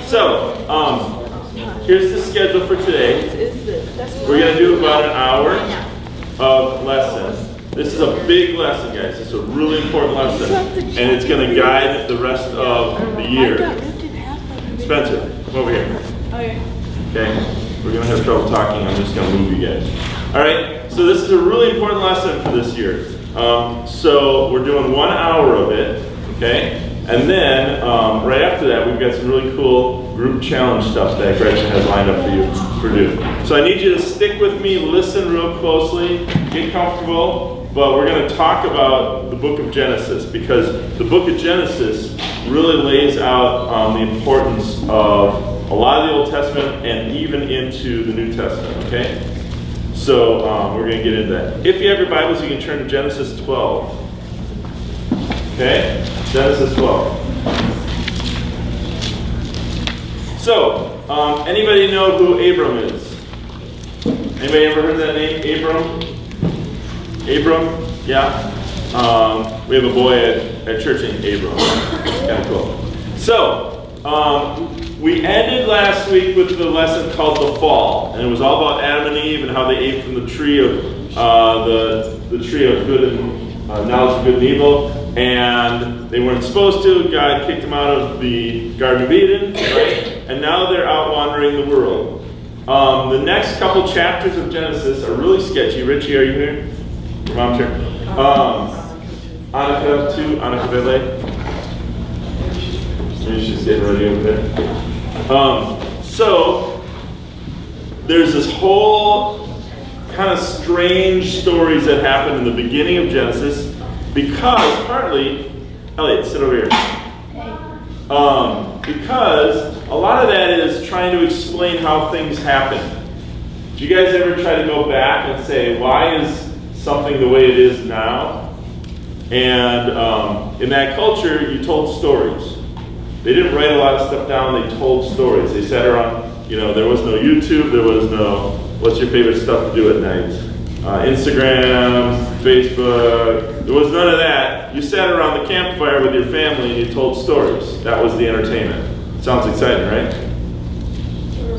So, here's the schedule for today. We're going to do about an hour of lesson. This is a big lesson, guys. It's a really important lesson. And it's going to guide the rest of the year. Spencer, come over here. Okay? We're going to have trouble talking. I'm just going to move you guys. All right? So this is a really important lesson for this year. So we're doing 1 hour of it. Okay? And then, right after that, we've got some really cool group challenge stuff that Gretchen has lined up for you to do. So I need you to stick with me, listen real closely, get comfortable, but we're going to talk about the book of Genesis, because the book of Genesis really lays out the importance of a lot of the Old Testament and even into the New Testament, okay? So we're going to get into that. If you have your Bibles, you can turn to Genesis 12. Okay? Genesis 12. So, anybody know who Abram is? Anybody ever heard that name, Abram? Abram? Yeah? We have a boy at church named Abram. Kind of cool. So, we ended last week with the lesson called The Fall. And it was all about Adam and Eve and how they ate from the tree of the tree of good and knowledge of good and evil. And they weren't supposed to. God kicked them out of the Garden of Eden, right? And now they're out wandering the world. The next couple chapters of Genesis are really sketchy. Richie, are you here? Your mom's here. Annika, too. Annika Vele. Maybe she's getting ready over there. So, there's this whole kind of strange stories that happen in the beginning of Genesis. Because partly, Elliot, sit over here. Because a lot of that is trying to explain how things happen. Do you guys ever try to go back and say, why is something the way it is now? And in that culture, you told stories. They didn't write a lot of stuff down, they told stories. They sat around, there was no YouTube, there was no, what's your favorite stuff to do at night? Instagram, Facebook, there was none of that. You sat around the campfire with your family and you told stories. That was the entertainment. Sounds exciting, right?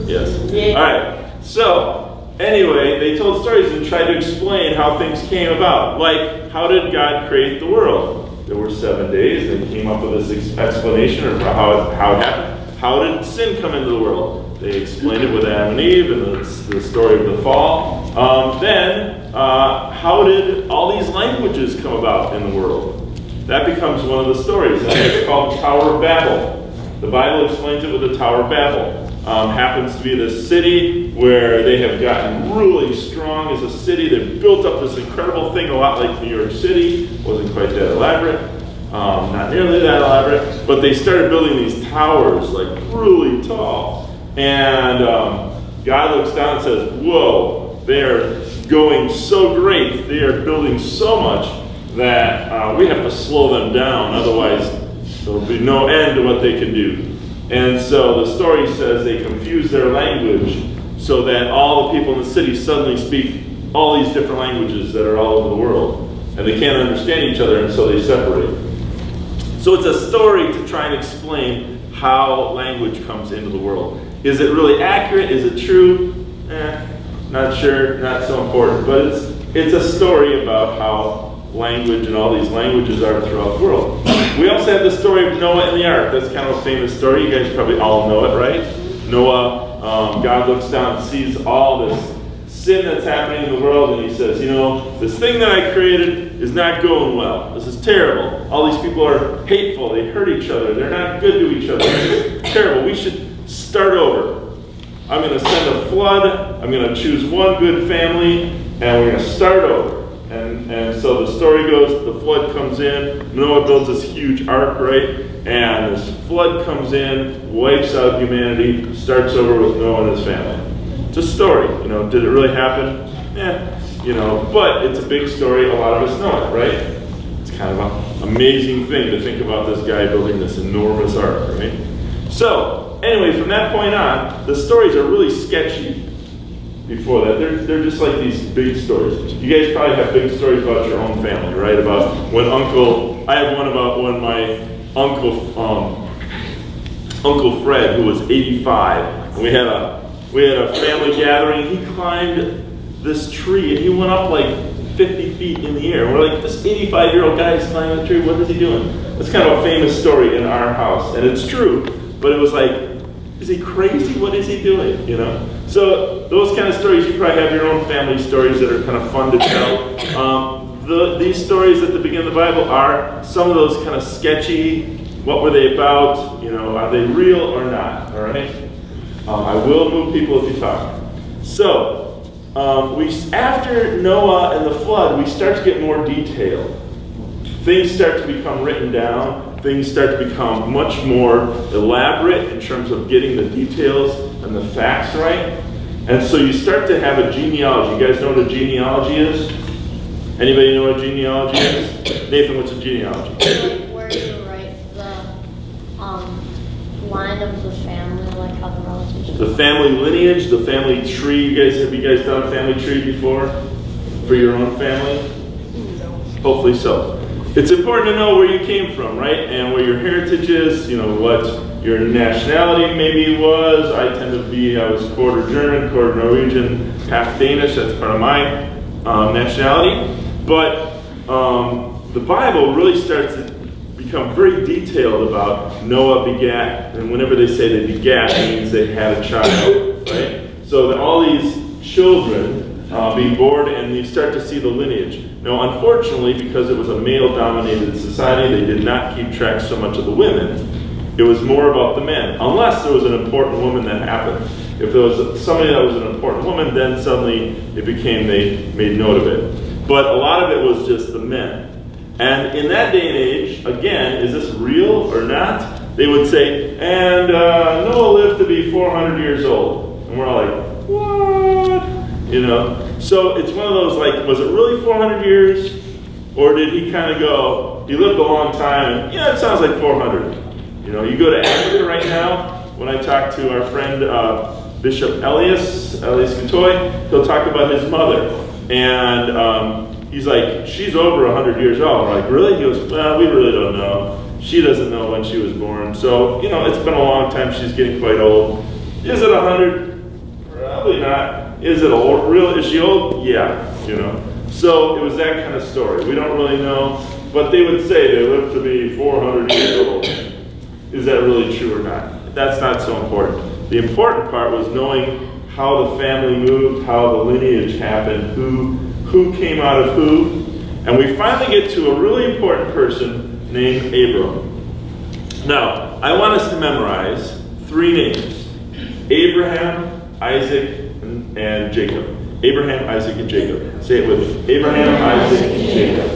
Yes. Yeah. All right. So, anyway, they told stories and tried to explain how things came about. Like, how did God create the world? There were 7 days. They came up with this explanation of how it happened. How did sin come into the world? They explained it with Adam and Eve and the story of the fall. Then, how did all these languages come about in the world? That becomes one of the stories, and it's called the Tower of Babel. The Bible explains it with the Tower of Babel. Happens to be this city where they have gotten really strong as a city. They've built up this incredible thing, a lot like New York City. Wasn't quite that elaborate. Not nearly that elaborate. But they started building these towers, like really tall. And God looks down and says, whoa, they are going so great. They are building so much that we have to slow them down. Otherwise, there'll be no end to what they can do. And so the story says they confuse their language so that all the people in the city suddenly speak all these different languages that are all over the world. And they can't understand each other, and so they separate. So it's a story to try and explain how language comes into the world. Is it really accurate? Is it true? Not sure, not so important. But it's a story about how language and all these languages are throughout the world. We also have the story of Noah and the ark. That's kind of a famous story. You guys probably all know it, right? Noah, God looks down and sees all this sin that's happening in the world, and he says, this thing that I created is not going well. This is terrible. All these people are hateful. They hurt each other. They're not good to each other. It's terrible. We should start over. I'm going to send a flood. I'm going to choose one good family, and we're going to start over. And so the story goes, the flood comes in, Noah builds this huge ark, right? And this flood comes in, wipes out humanity, starts over with Noah and his family. It's a story, did it really happen? But it's a big story, a lot of us know it, right? It's kind of an amazing thing to think about this guy building this enormous ark, right? So, anyway, from that point on, the stories are really sketchy. Before that, they're just like these big stories. You guys probably have big stories about your own family, right? About when I have one about when my uncle Uncle Fred, who was 85, and we had a family gathering. He climbed this tree, and he went up like 50 feet in the air. And we're like, this 85-year-old guy is climbing a tree. What is he doing? It's kind of a famous story in our house, and it's true. But it was like, is he crazy? What is he doing? You know. So those kind of stories, you probably have your own family stories that are kind of fun to tell. These stories at the beginning of the Bible are some of those kind of sketchy. What were they about? You know, are they real or not? All right. I will move people if you talk. So, after Noah and the flood, we start to get more detailed. Things start to become written down. Things start to become much more elaborate in terms of getting the details and the facts right. And so you start to have a genealogy. You guys know what a genealogy is? Anybody know what a genealogy is? Nathan, what's a genealogy? Where you write the line of the family, like how the relatives. The family lineage, the family tree. Have you guys done a family tree before? For your own family? No. Hopefully so. It's important to know where you came from, right? And where your heritage is, you know, what your nationality maybe was. I was quarter German, quarter Norwegian, half Danish. That's part of my nationality. But the Bible really starts to become very detailed about Noah begat, and whenever they say they begat, it means they had a child, right? So that all these children being born, and you start to see the lineage. Now, unfortunately, because it was a male-dominated society, they did not keep track so much of the women. It was more about the men, unless there was an important woman that happened. If there was somebody that was an important woman, then suddenly they made note of it. But a lot of it was just the men. And in that day and age, again, is this real or not? They would say, and Noah lived to be 400 years old. And we're all like, what? You know? So it's one of those, like, was it really 400 years? Or did he kind of go, he lived a long time, and yeah, it sounds like 400. You know, you go to Africa right now, when I talk to our friend Bishop Elias Katoy, he'll talk about his mother. And he's like, she's over 100 years old. We're like, really? He goes, well, we really don't know. She doesn't know when she was born. So, you know, it's been a long time. She's getting quite old. Is it 100? Probably not. Is it real? Is she old? Yeah, you know. So it was that kind of story. We don't really know. But they would say they lived to be 400 years old. Is that really true or not? That's not so important. The important part was knowing how the family moved, how the lineage happened, who came out of who. And we finally get to a really important person named Abram. Now, I want us to memorize 3 names. Abraham, Isaac, and Jacob. Abraham, Isaac, and Jacob. Say it with me. Abraham, Isaac, and Jacob.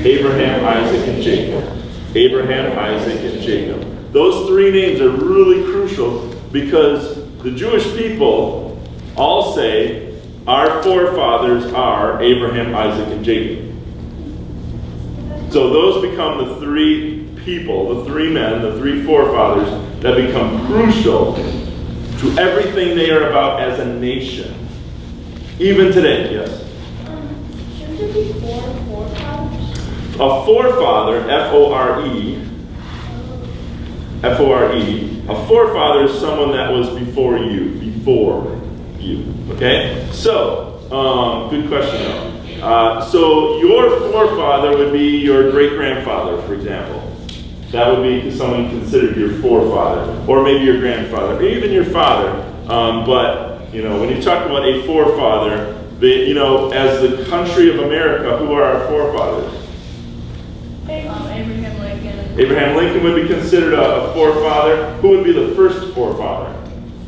Abraham, Isaac, and Jacob. Abraham, Isaac, and Jacob. Those 3 names are really crucial because the Jewish people all say, our forefathers are Abraham, Isaac, and Jacob. So those become the 3 people, the 3 men, the 3 forefathers that become crucial to everything they are about as a nation. Even today, yes. Shouldn't there be 4 forefathers? A forefather, F-O-R-E, a forefather is someone that was before you. Okay? So, good question though. So your forefather would be your great-grandfather, for example. That would be someone considered your forefather, or maybe your grandfather, or even your father. But, you know, when you talk about a forefather, you know, as the country of America, who are our forefathers? Abraham Lincoln. Abraham Lincoln would be considered a forefather. Who would be the first forefather?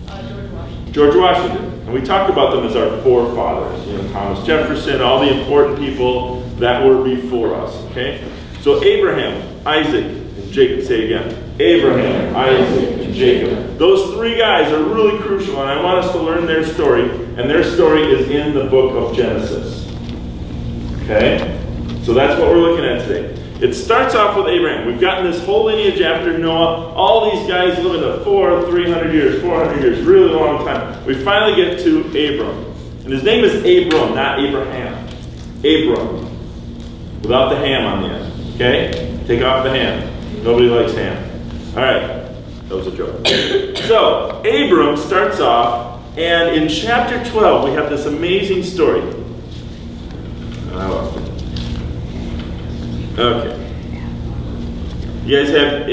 George Washington. George Washington. And we talk about them as our forefathers. You know, Thomas Jefferson, all the important people that were before us. Okay? So Abraham, Isaac, and Jacob. Say it again. Abraham, Isaac, and Jacob. Those 3 guys are really crucial, and I want us to learn their story. And their story is in the book of Genesis. Okay? So that's what we're looking at today. It starts off with Abraham. We've gotten this whole lineage after Noah. All these guys living to 300 years, 400 years, really long time. We finally get to Abram. And his name is Abram, not Abraham. Abram. Without the ham on the end. Okay? Take off the ham. Nobody likes ham. All right. That was a joke. So, Abram starts off, and in chapter 12, we have this amazing story. I lost it. Okay. You guys have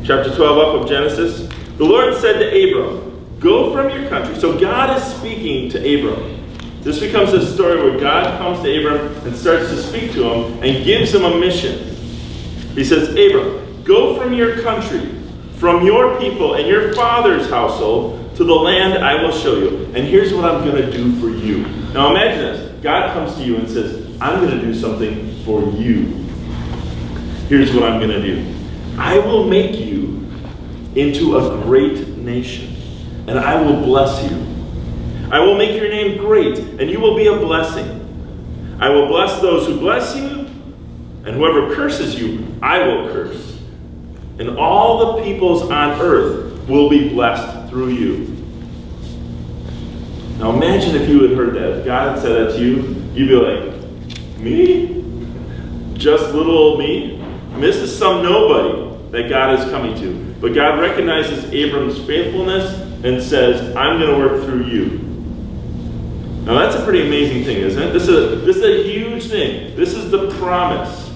chapter 12 up of Genesis? The Lord said to Abram, go from your country. So God is speaking to Abram. This becomes a story where God comes to Abram and starts to speak to him and gives him a mission. He says, Abram, go from your country, from your people and your father's household to the land I will show you. And here's what I'm going to do for you. Now imagine this. God comes to you and says, I'm going to do something for you. Here's what I'm going to do. I will make you into a great nation, and I will bless you. I will make your name great, and you will be a blessing. I will bless those who bless you, and whoever curses you, I will curse. And all the peoples on earth will be blessed through you. Now imagine if you had heard that. If God had said that to you, you'd be like, me? Just little old me? And this is some nobody that God is coming to. But God recognizes Abram's faithfulness and says, I'm going to work through you. Now that's a pretty amazing thing, isn't it? This is a huge thing. This is the promise.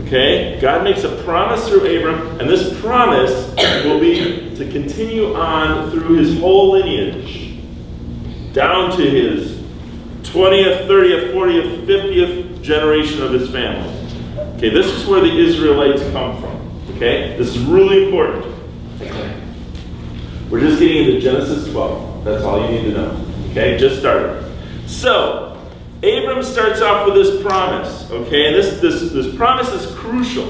Okay? God makes a promise through Abram, and this promise will be to continue on through his whole lineage, down to his 20th, 30th, 40th, 50th generation of his family. Okay, this is where the Israelites come from. Okay? This is really important. We're just getting into Genesis 12. That's all you need to know. Okay? Just started. So, Abram starts off with this promise. Okay? And this promise is crucial.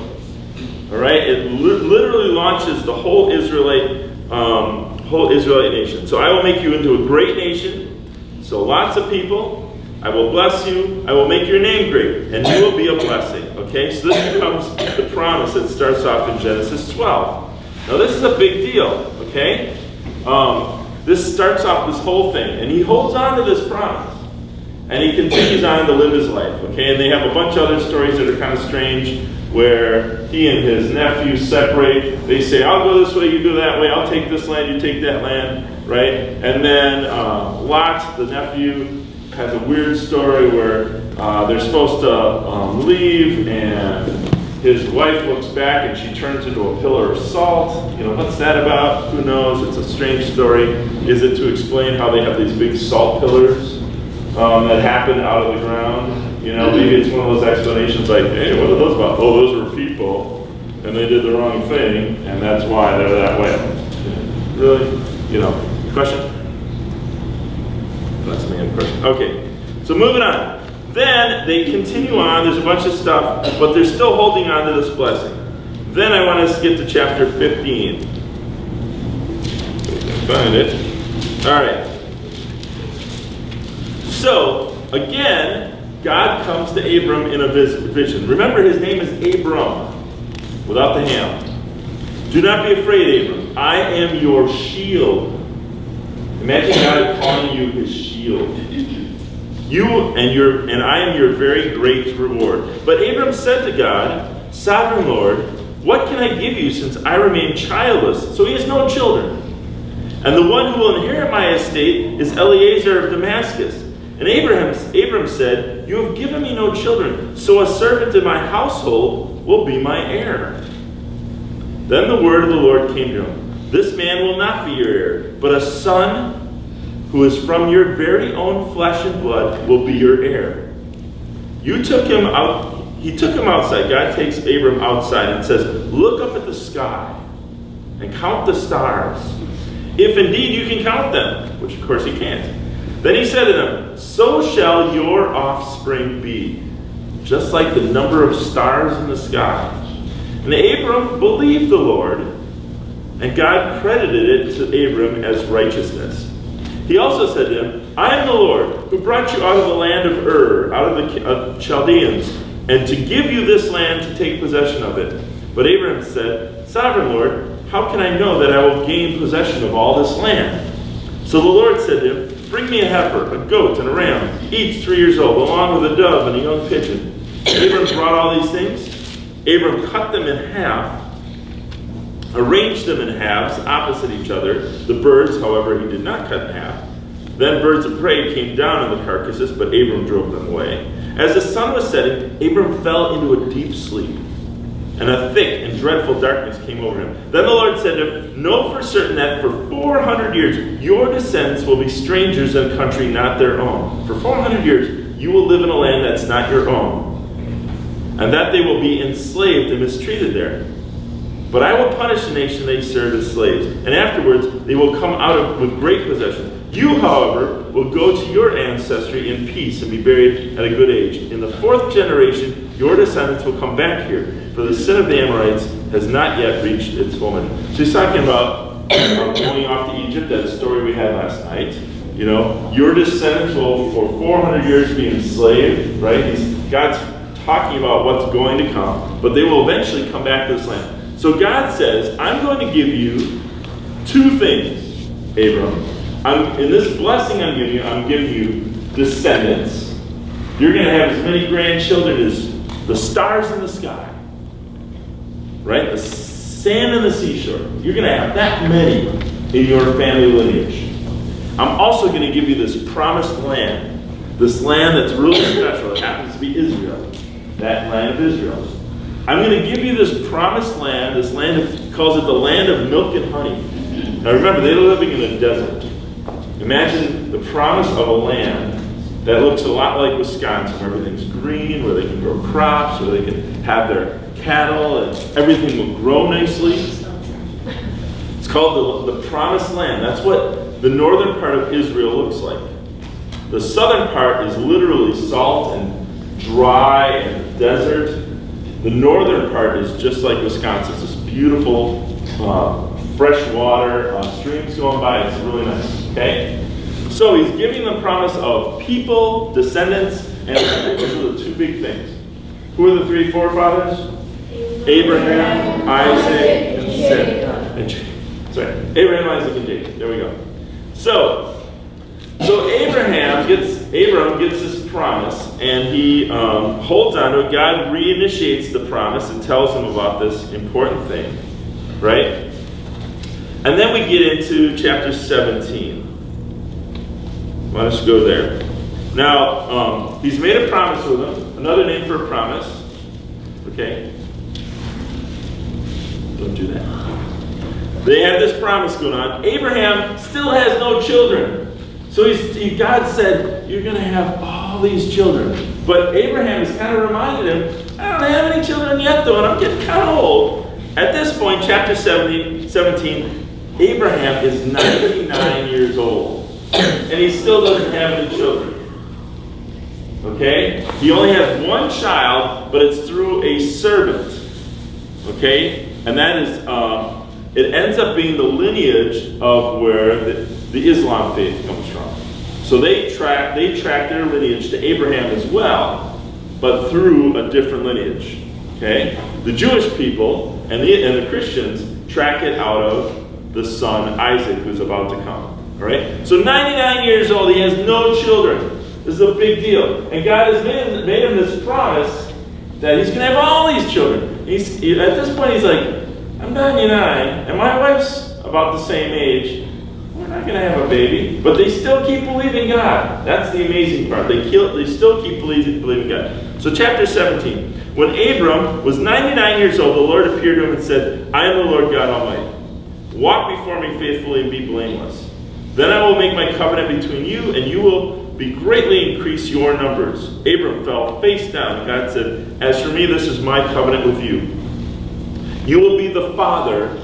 Alright? It literally launches the whole Israelite nation. So I will make you into a great nation. So lots of people. I will bless you. I will make your name great. And you will be a blessing. Okay? So this becomes the promise that starts off in Genesis 12. Now this is a big deal. Okay? This starts off this whole thing. And he holds on to this promise. And he continues on to live his life. Okay? And they have a bunch of other stories that are kind of strange, where he and his nephew separate. They say, I'll go this way, you go that way. I'll take this land, you take that land. Right? And then Lot, the nephew, has a weird story where they're supposed to leave, and his wife looks back and she turns into a pillar of salt. You know, what's that about? Who knows? It's a strange story. Is it to explain how they have these big salt pillars that happen out of the ground? You know, maybe it's one of those explanations like, hey, what are those about? Oh, those were people, and they did the wrong thing, and that's why they're that way. Really? You know, question? That's me, a question. Okay, so moving on. Then they continue on. There's a bunch of stuff, but they're still holding on to this blessing. Then I want us to get to chapter 15. Find it. All right. So, again, God comes to Abram in a vision. Remember, his name is Abram, without the ham. Do not be afraid, Abram. I am your shield. Imagine God calling you his shield. You and I am your very great reward. But Abram said to God, Sovereign Lord, what can I give you since I remain childless? So he has no children. And the one who will inherit my estate is Eliezer of Damascus. And Abram said, you have given me no children, so a servant in my household will be my heir. Then the word of the Lord came to him. This man will not be your heir, but a son who is from your very own flesh and blood will be your heir. You took him out. He took him outside. God takes Abram outside and says, look up at the sky and count the stars, if indeed you can count them, which of course he can't. Then he said to them, so shall your offspring be, just like the number of stars in the sky. And Abram believed the Lord, and God credited it to Abram as righteousness. He also said to him, I am the Lord, who brought you out of the land of Ur, out of the Chaldeans, and to give you this land to take possession of it. But Abram said, Sovereign Lord, how can I know that I will gain possession of all this land? So the Lord said to him, bring me a heifer, a goat, and a ram, each 3 years old, along with a dove and a young pigeon. Abram brought all these things. Abram cut them in half arranged them in halves opposite each other. The birds, however, he did not cut in half. Then birds of prey came down on the carcasses, but Abram drove them away. As the sun was setting, Abram fell into a deep sleep, and a thick and dreadful darkness came over him. Then the Lord said to him, know for certain that for 400 years your descendants will be strangers in a country not their own. For 400 years you will live in a land that's not your own, and that they will be enslaved and mistreated there. But I will punish the nation they serve as slaves, and afterwards they will come out with great possessions. You, however, will go to your ancestry in peace and be buried at a good age. In the 4th generation, your descendants will come back here, for the sin of the Amorites has not yet reached its fulfillment. So he's talking about going off to Egypt, that story we had last night. You know, your descendants will, for 400 years, be enslaved, right? God's talking about what's going to come, but they will eventually come back to this land. So God says, I'm going to give you 2 things, Abram. In this blessing I'm giving you descendants. You're going to have as many grandchildren as the stars in the sky. Right? The sand in the seashore. You're going to have that many in your family lineage. I'm also going to give you this promised land. This land that's really special. It happens to be Israel. That land of Israel. I'm going to give you this promised land. This land, he calls it the land of milk and honey. Now remember, they were living in a desert. Imagine the promise of a land that looks a lot like Wisconsin, where everything's green, where they can grow crops, where they can have their cattle, and everything will grow nicely. It's called the Promised Land. That's what the northern part of Israel looks like. The southern part is literally salt and dry and desert. The northern part is just like Wisconsin. It's this beautiful, fresh water, streams going by. It's really nice. Okay? So he's giving the promise of people, descendants, and those are the 2 big things. Who are the 3 forefathers? Abraham, Isaac, and Jacob. Sorry. Abraham, Isaac, and Jacob. There we go. So Abram gets this promise, and he holds on to it. God reinitiates the promise and tells him about this important thing. Right? And then we get into chapter 17. Let us go there. Now, he's made a promise with them. Another name for a promise. Okay? Don't do that. They have this promise going on. Abraham still has no children. So God said, you're going to have all these children. But Abraham has kind of reminded him, I don't have any children yet, though, and I'm getting kind of old. At this point, chapter 17, Abraham is 99 years old, and he still doesn't have any children. Okay? He only has one child, but it's through a servant. Okay? And that is, it ends up being the lineage of where the Islam faith comes from. So they track their lineage to Abraham as well, but through a different lineage. Okay? The Jewish people and the Christians track it out of the son Isaac, who's about to come. All right? So 99 years old, he has no children. This is a big deal. And God has made him this promise that he's going to have all these children. At this point, he's like, I'm 99, and my wife's about the same age. We're not going to have a baby. But they still keep believing God. That's the amazing part. They still keep believing God. So chapter 17. When Abram was 99 years old, the Lord appeared to him and said, I am the Lord God Almighty. Walk before me faithfully and be blameless. Then I will make my covenant between you, and you will be greatly increase your numbers. Abram fell face down. God said, as for me, this is my covenant with you. You will be the father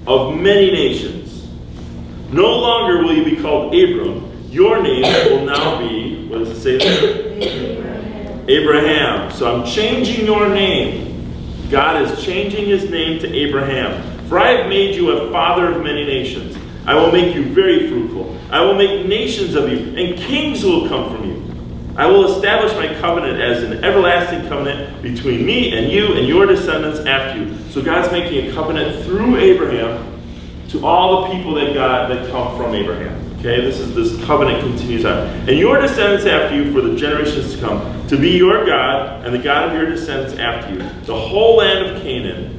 of many nations. No longer will you be called Abram. Your name will now be, what does it say there? Abraham. So I'm changing your name. God is changing his name to Abraham. For I have made you a father of many nations. I will make you very fruitful. I will make nations of you, and kings will come from you. I will establish my covenant as an everlasting covenant between me and you and your descendants after you. So God's making a covenant through Abraham to all the people that come from Abraham. Okay, this covenant continues on. And your descendants after you for the generations to come, to be your God and the God of your descendants after you. The whole land of Canaan,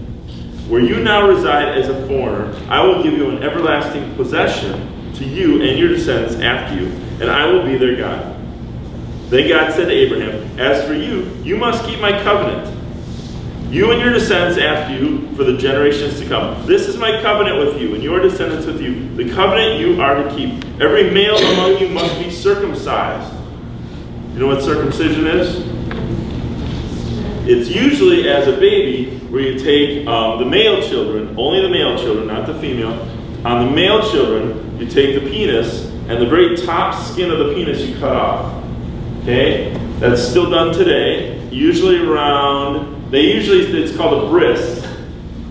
Where you now reside as a foreigner, I will give you an everlasting possession to you and your descendants after you, and I will be their God. Then God said to Abraham, as for you, you must keep my covenant, you and your descendants after you for the generations to come. This is my covenant with you and your descendants with you, the covenant you are to keep. Every male among you must be circumcised. You know what circumcision is? It's usually as a baby where you take the male children, only the male children, not the female. On the male children, you take the penis, and the very top skin of the penis you cut off. Okay? That's still done today. Usually it's called a bris.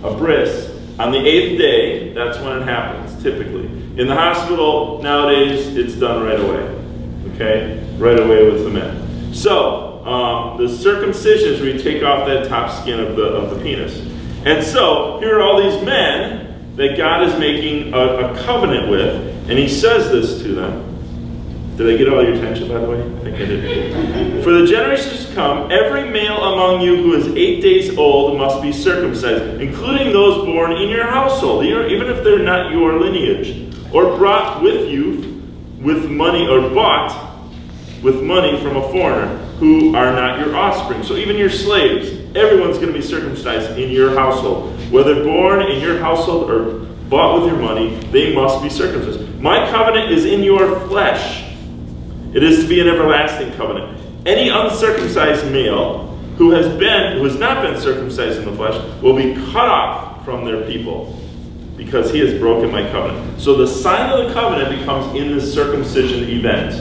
A bris. On the 8th day, that's when it happens, typically. In the hospital, nowadays, it's done right away. Okay? Right away with the men. So, the circumcision is where you take off that top skin of the penis. And so, here are all these men that God is making a covenant with, and he says this to them. Did I get all your attention, by the way? I think I did. For the generations to come, every male among you who is 8 days old must be circumcised, including those born in your household, even if they're not your lineage, or brought with you with money, or bought with money from a foreigner, who are not your offspring. So even your slaves, everyone's going to be circumcised in your household. Whether born in your household or bought with your money, they must be circumcised. My covenant is in your flesh. It is to be an everlasting covenant. Any uncircumcised male who has not been circumcised in the flesh will be cut off from their people, because he has broken my covenant. So the sign of the covenant becomes in the circumcision event.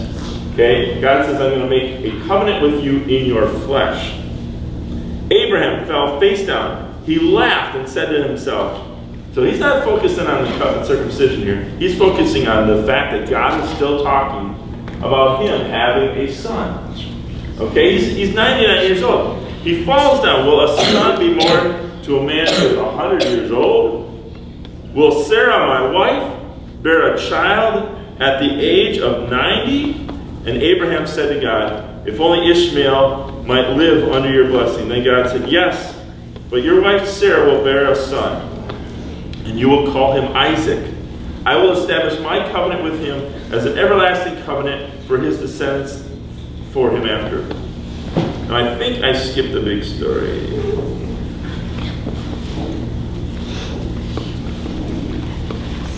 Okay? God says, I'm going to make a covenant with you in your flesh. Abraham fell face down. He laughed and said to himself, so he's not focusing on the circumcision here. He's focusing on the fact that God is still talking about him having a son. Okay? He's 99 years old. He falls down. Will a son be born to a man who is 100 years old? Will Sarah, my wife, bear a child at the age of 90? And Abraham said to God, if only Ishmael might live under your blessing. Then God said, yes, but your wife Sarah will bear a son, and you will call him Isaac. I will establish my covenant with him as an everlasting covenant for his descendants for him after. Now I think I skipped a big story.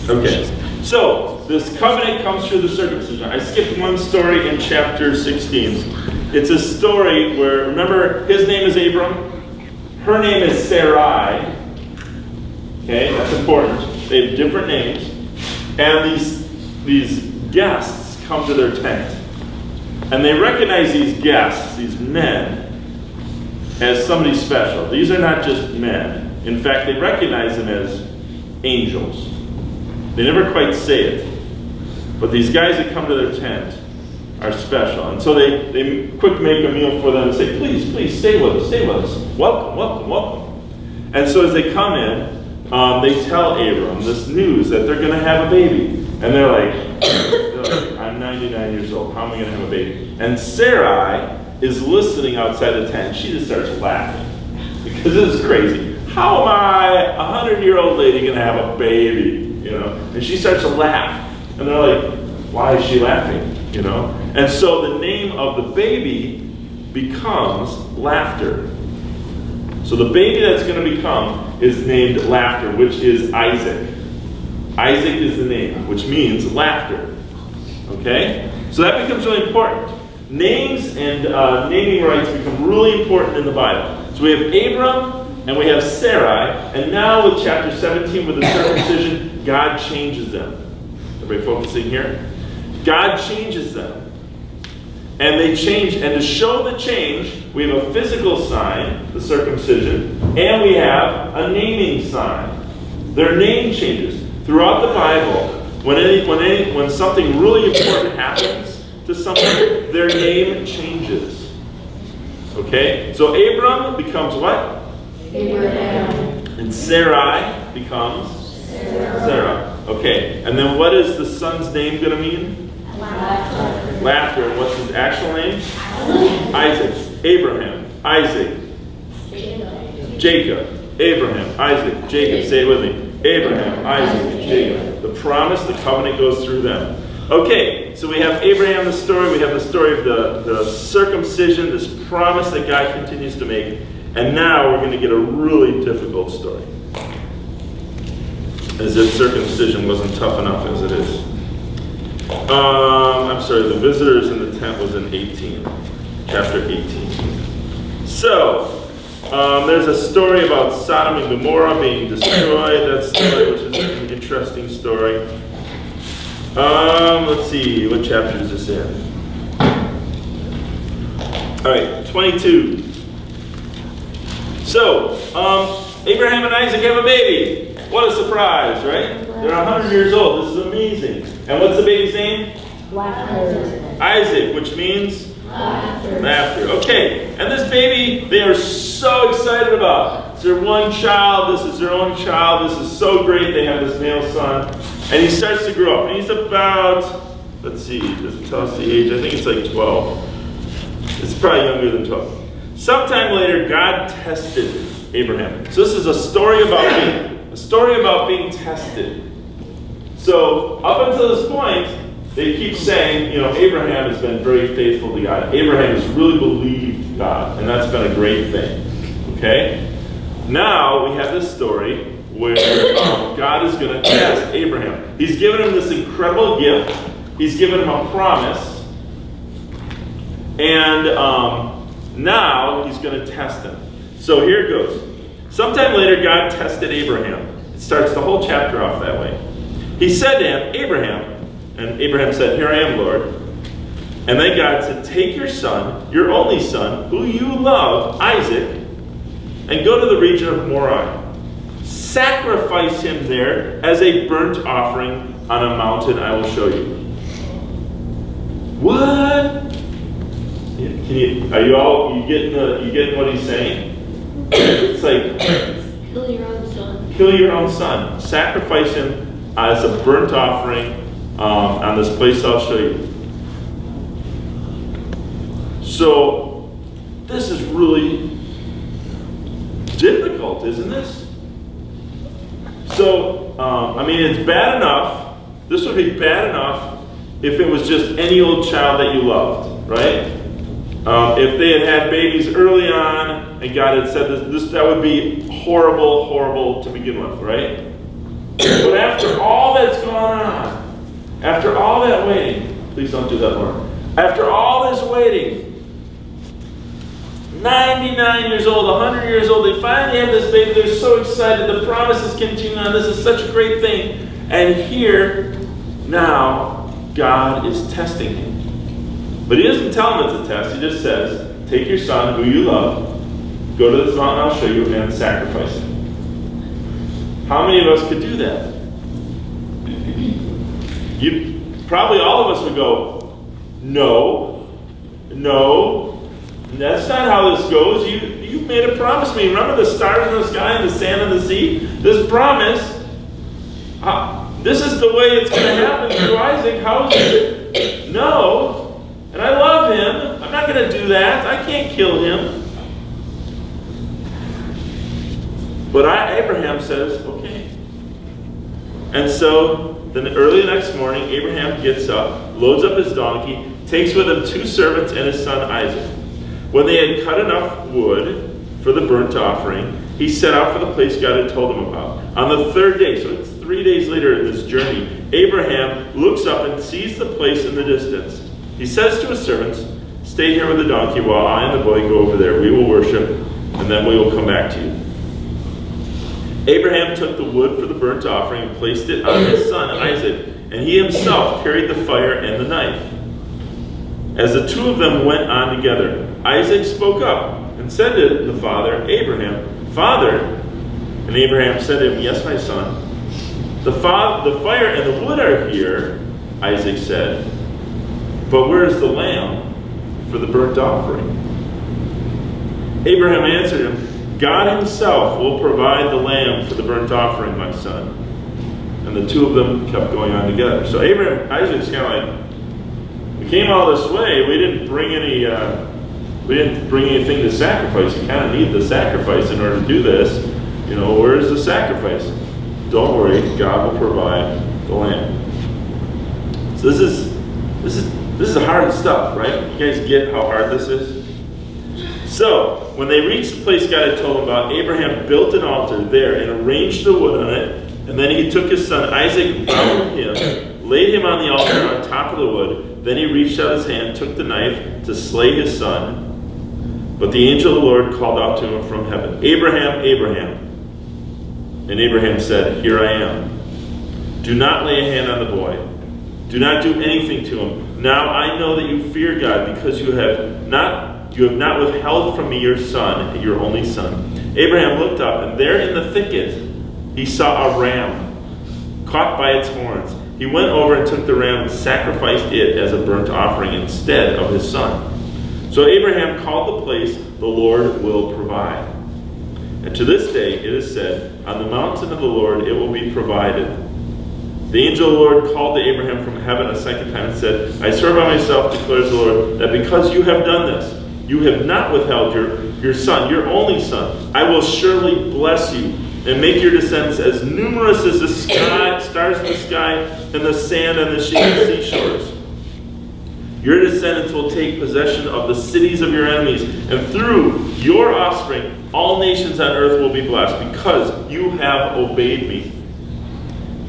Okay. So, this covenant comes through the circumcision. I skipped one story in chapter 16. It's a story where, remember, his name is Abram. Her name is Sarai. Okay, that's important. They have different names. And these guests come to their tent. And they recognize these guests, these men, as somebody special. These are not just men. In fact, they recognize them as angels. They never quite say it. But these guys that come to their tent are special. And so they quick make a meal for them and say, please, please, stay with us, stay with us. Welcome, welcome, welcome. And so as they come in, they tell Abram this news that they're going to have a baby. And they're like, I'm 99 years old. How am I going to have a baby? And Sarai is listening outside the tent. She just starts laughing. Because this is crazy. How am I, a 100-year-old lady, going to have a baby? You know? And she starts to laugh. And they're like, why is she laughing? You know? And so the name of the baby becomes Laughter. So the baby that's going to become is named Laughter, which is Isaac. Isaac is the name, which means laughter. Okay? So that becomes really important. Names and naming rights become really important in the Bible. So we have Abram and we have Sarai, and now with chapter 17 with the circumcision, God changes them. Everybody focusing here? God changes them. And they change, and to show the change, we have a physical sign, the circumcision, and we have a naming sign. Their name changes. Throughout the Bible, when something really important happens to someone, their name changes. Okay? So Abram becomes what? Abraham. And Sarai becomes? Sarah. Okay. And then what is the son's name going to mean? Laughter. Laughter. And what's his actual name? Isaac. Abraham. Isaac. Jacob. Abraham, Isaac, Jacob. Say it with me. Abraham, Isaac, Jacob. The promise, the covenant goes through them. Okay, so we have Abraham, the story. We have the story of the circumcision, this promise that God continues to make. And now we're going to get a really difficult story. As if circumcision wasn't tough enough as it is. I'm sorry, the visitors in the tent was in 18. Chapter 18. So, there's a story about Sodom and Gomorrah being destroyed. That story, which is an interesting story. Let's see, what chapter is this in? Alright, 22. So, Abraham and Isaac have a baby. What a surprise, right? They're 100 years old. This is amazing. And what's the baby's name? Isaac, which means? Laughter. Okay, and this baby, they are so excited about. It's their one child. This is their own child. This is so great. They have this male son. And he starts to grow up. And he's about, let's see, does it tell us the age? I think it's like 12. It's probably younger than 12. Sometime later, God tested Abraham. So this is a story about being tested. So up until this point, they keep saying, Abraham has been very faithful to God. Abraham has really believed God, and that's been a great thing. Okay? Now we have this story where God is going to test Abraham. He's given him this incredible gift. He's given him a promise. And now he's going to test him. So here it goes. Sometime later, God tested Abraham. It starts the whole chapter off that way. He said to him, Abraham, and Abraham said, here I am, Lord. And then God said, take your son, your only son, who you love, Isaac, and go to the region of Moriah. Sacrifice him there as a burnt offering on a mountain I will show you. What? You getting what he's saying? It's like, Kill your own son. Kill your own son. Sacrifice him as a burnt offering on this place I'll show you. So, this is really difficult, isn't this? So, it's bad enough. This would be bad enough if it was just any old child that you loved, right? If they had babies early on and God had said this, that would be horrible, horrible to begin with, right? But after all that's gone on, after all that waiting, please don't do that, Lord. After all this waiting, 99 years old, 100 years old, they finally have this baby. They're so excited. The promise is continuing on. This is such a great thing. And here, now, God is testing him. But he doesn't tell him it's a test. He just says, take your son, who you love, go to this mountain I'll show you, and sacrifice him. How many of us could do that? Probably all of us would go, no, that's not how this goes. You made a promise to me. Remember the stars in the sky and the sand in the sea? This promise, this is the way it's going to happen through Isaac. How is it? No. And I love him. I'm not going to do that. I can't kill him. But Abraham says, okay. And so, then early the next morning, Abraham gets up, loads up his donkey, takes with him 2 servants and his son Isaac. When they had cut enough wood for the burnt offering, he set out for the place God had told him about. On the 3rd day, so it's 3 days later in this journey, Abraham looks up and sees the place in the distance. He says to his servants, stay here with the donkey while I and the boy go over there. We will worship, and then we will come back to you. Abraham took the wood for the burnt offering and placed it on his son Isaac, and he himself carried the fire and the knife. As the 2 of them went on together, Isaac spoke up and said to the father, Abraham, Father. And Abraham said to him, yes, my son. The fire and the wood are here, Isaac said. But where is the lamb for the burnt offering? Abraham answered him, God himself will provide the lamb for the burnt offering, my son. And the 2 of them kept going on together. So Isaac's kind of like, we came all this way. We didn't bring anything to sacrifice. You kind of need the sacrifice in order to do this. where's the sacrifice? Don't worry, God will provide the lamb. So this is hard stuff, right? You guys get how hard this is? So, when they reached the place God had told them about, Abraham built an altar there and arranged the wood on it. And then he took his son Isaac, bound him, laid him on the altar on top of the wood. Then he reached out his hand, took the knife to slay his son. But the angel of the Lord called out to him from heaven, Abraham, Abraham. And Abraham said, Here I am. Do not lay a hand on the boy. Do not do anything to him. Now I know that you fear God, because you have not withheld from me your son, your only son. Abraham looked up, and there in the thicket he saw a ram caught by its horns. He went over and took the ram and sacrificed it as a burnt offering instead of his son. So Abraham called the place, The Lord Will Provide. And to this day it is said, On the mountain of the Lord it will be provided. The angel of the Lord called to Abraham from heaven a second time and said, I swear by myself, declares the Lord, that because you have done this, you have not withheld your son, your only son, I will surely bless you and make your descendants as numerous as the stars in the sky and the sand on the seashores. Your descendants will take possession of the cities of your enemies, and through your offspring, all nations on earth will be blessed, because you have obeyed me.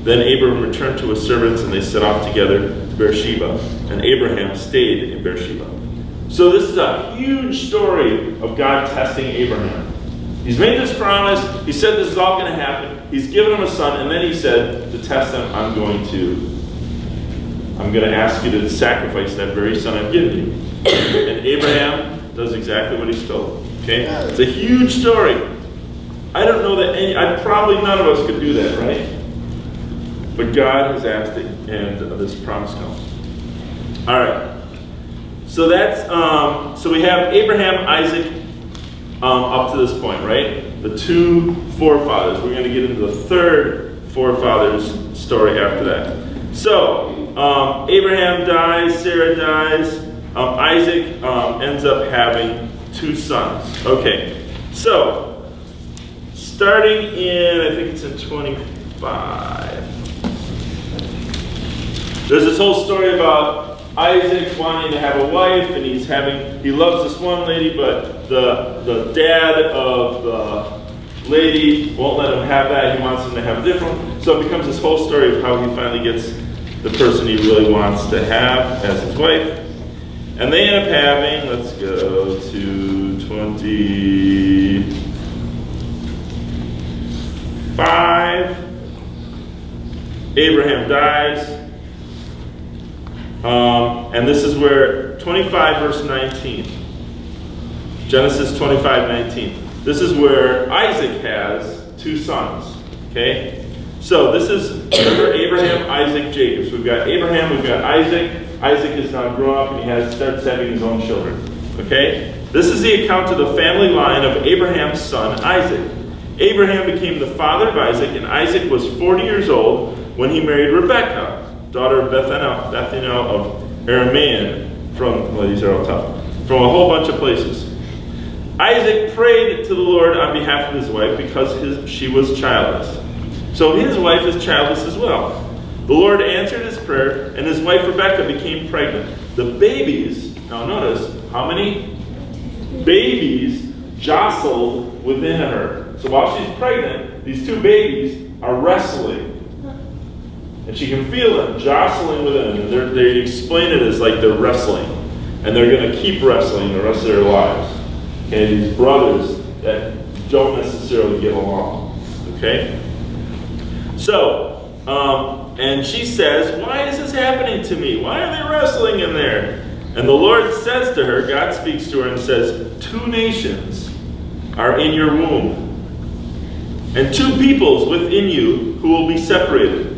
Then Abram returned to his servants, and they set off together to Beersheba, and Abraham stayed in Beersheba. So this is a huge story of God testing Abraham. He's made this promise. He said this is all going to happen. He's given him a son, and then he said, to test him, I'm going to ask you to sacrifice that very son I've given you. And Abraham does exactly what he's told. Okay? It's a huge story. I don't know that probably none of us could do that, right? But God has asked it, and this promise comes. All right. So that's so we have Abraham, Isaac, up to this point, right? The two forefathers. We're going to get into the third forefathers story after that. So Abraham dies, Sarah dies, Isaac ends up having two sons. Okay, so starting in, I think it's in 25. There's this whole story about Isaac wanting to have a wife, and he loves this one lady, but the dad of the lady won't let him have that. He wants him to have a different one. So it becomes this whole story of how he finally gets the person he really wants to have as his wife. And they end up having, let's go to 25. Abraham dies. And this is where 25 verse 19. Genesis 25:19. This is where Isaac has two sons. Okay? So this is, remember, Abraham, Isaac, Jacob. So we've got Abraham, we've got Isaac. Isaac is now grown up and he starts having his own children. Okay? This is the account of the family line of Abraham's son, Isaac. Abraham became the father of Isaac, and Isaac was 40 years old when he married Rebekah, daughter of Bethuel of Aramean, from a whole bunch of places. Isaac prayed to the Lord on behalf of his wife because she was childless. So his wife is childless as well. The Lord answered his prayer, and his wife Rebekah became pregnant. The babies, now notice, how many babies jostled within her. So while she's pregnant, these two babies are wrestling. And she can feel them jostling within. And they explain it as like they're wrestling. And they're going to keep wrestling the rest of their lives. Okay, these brothers that don't necessarily get along. Okay? So, and she says, why is this happening to me? Why are they wrestling in there? And the Lord says to her, God speaks to her and says, 2 nations are in your womb, and 2 peoples within you who will be separated.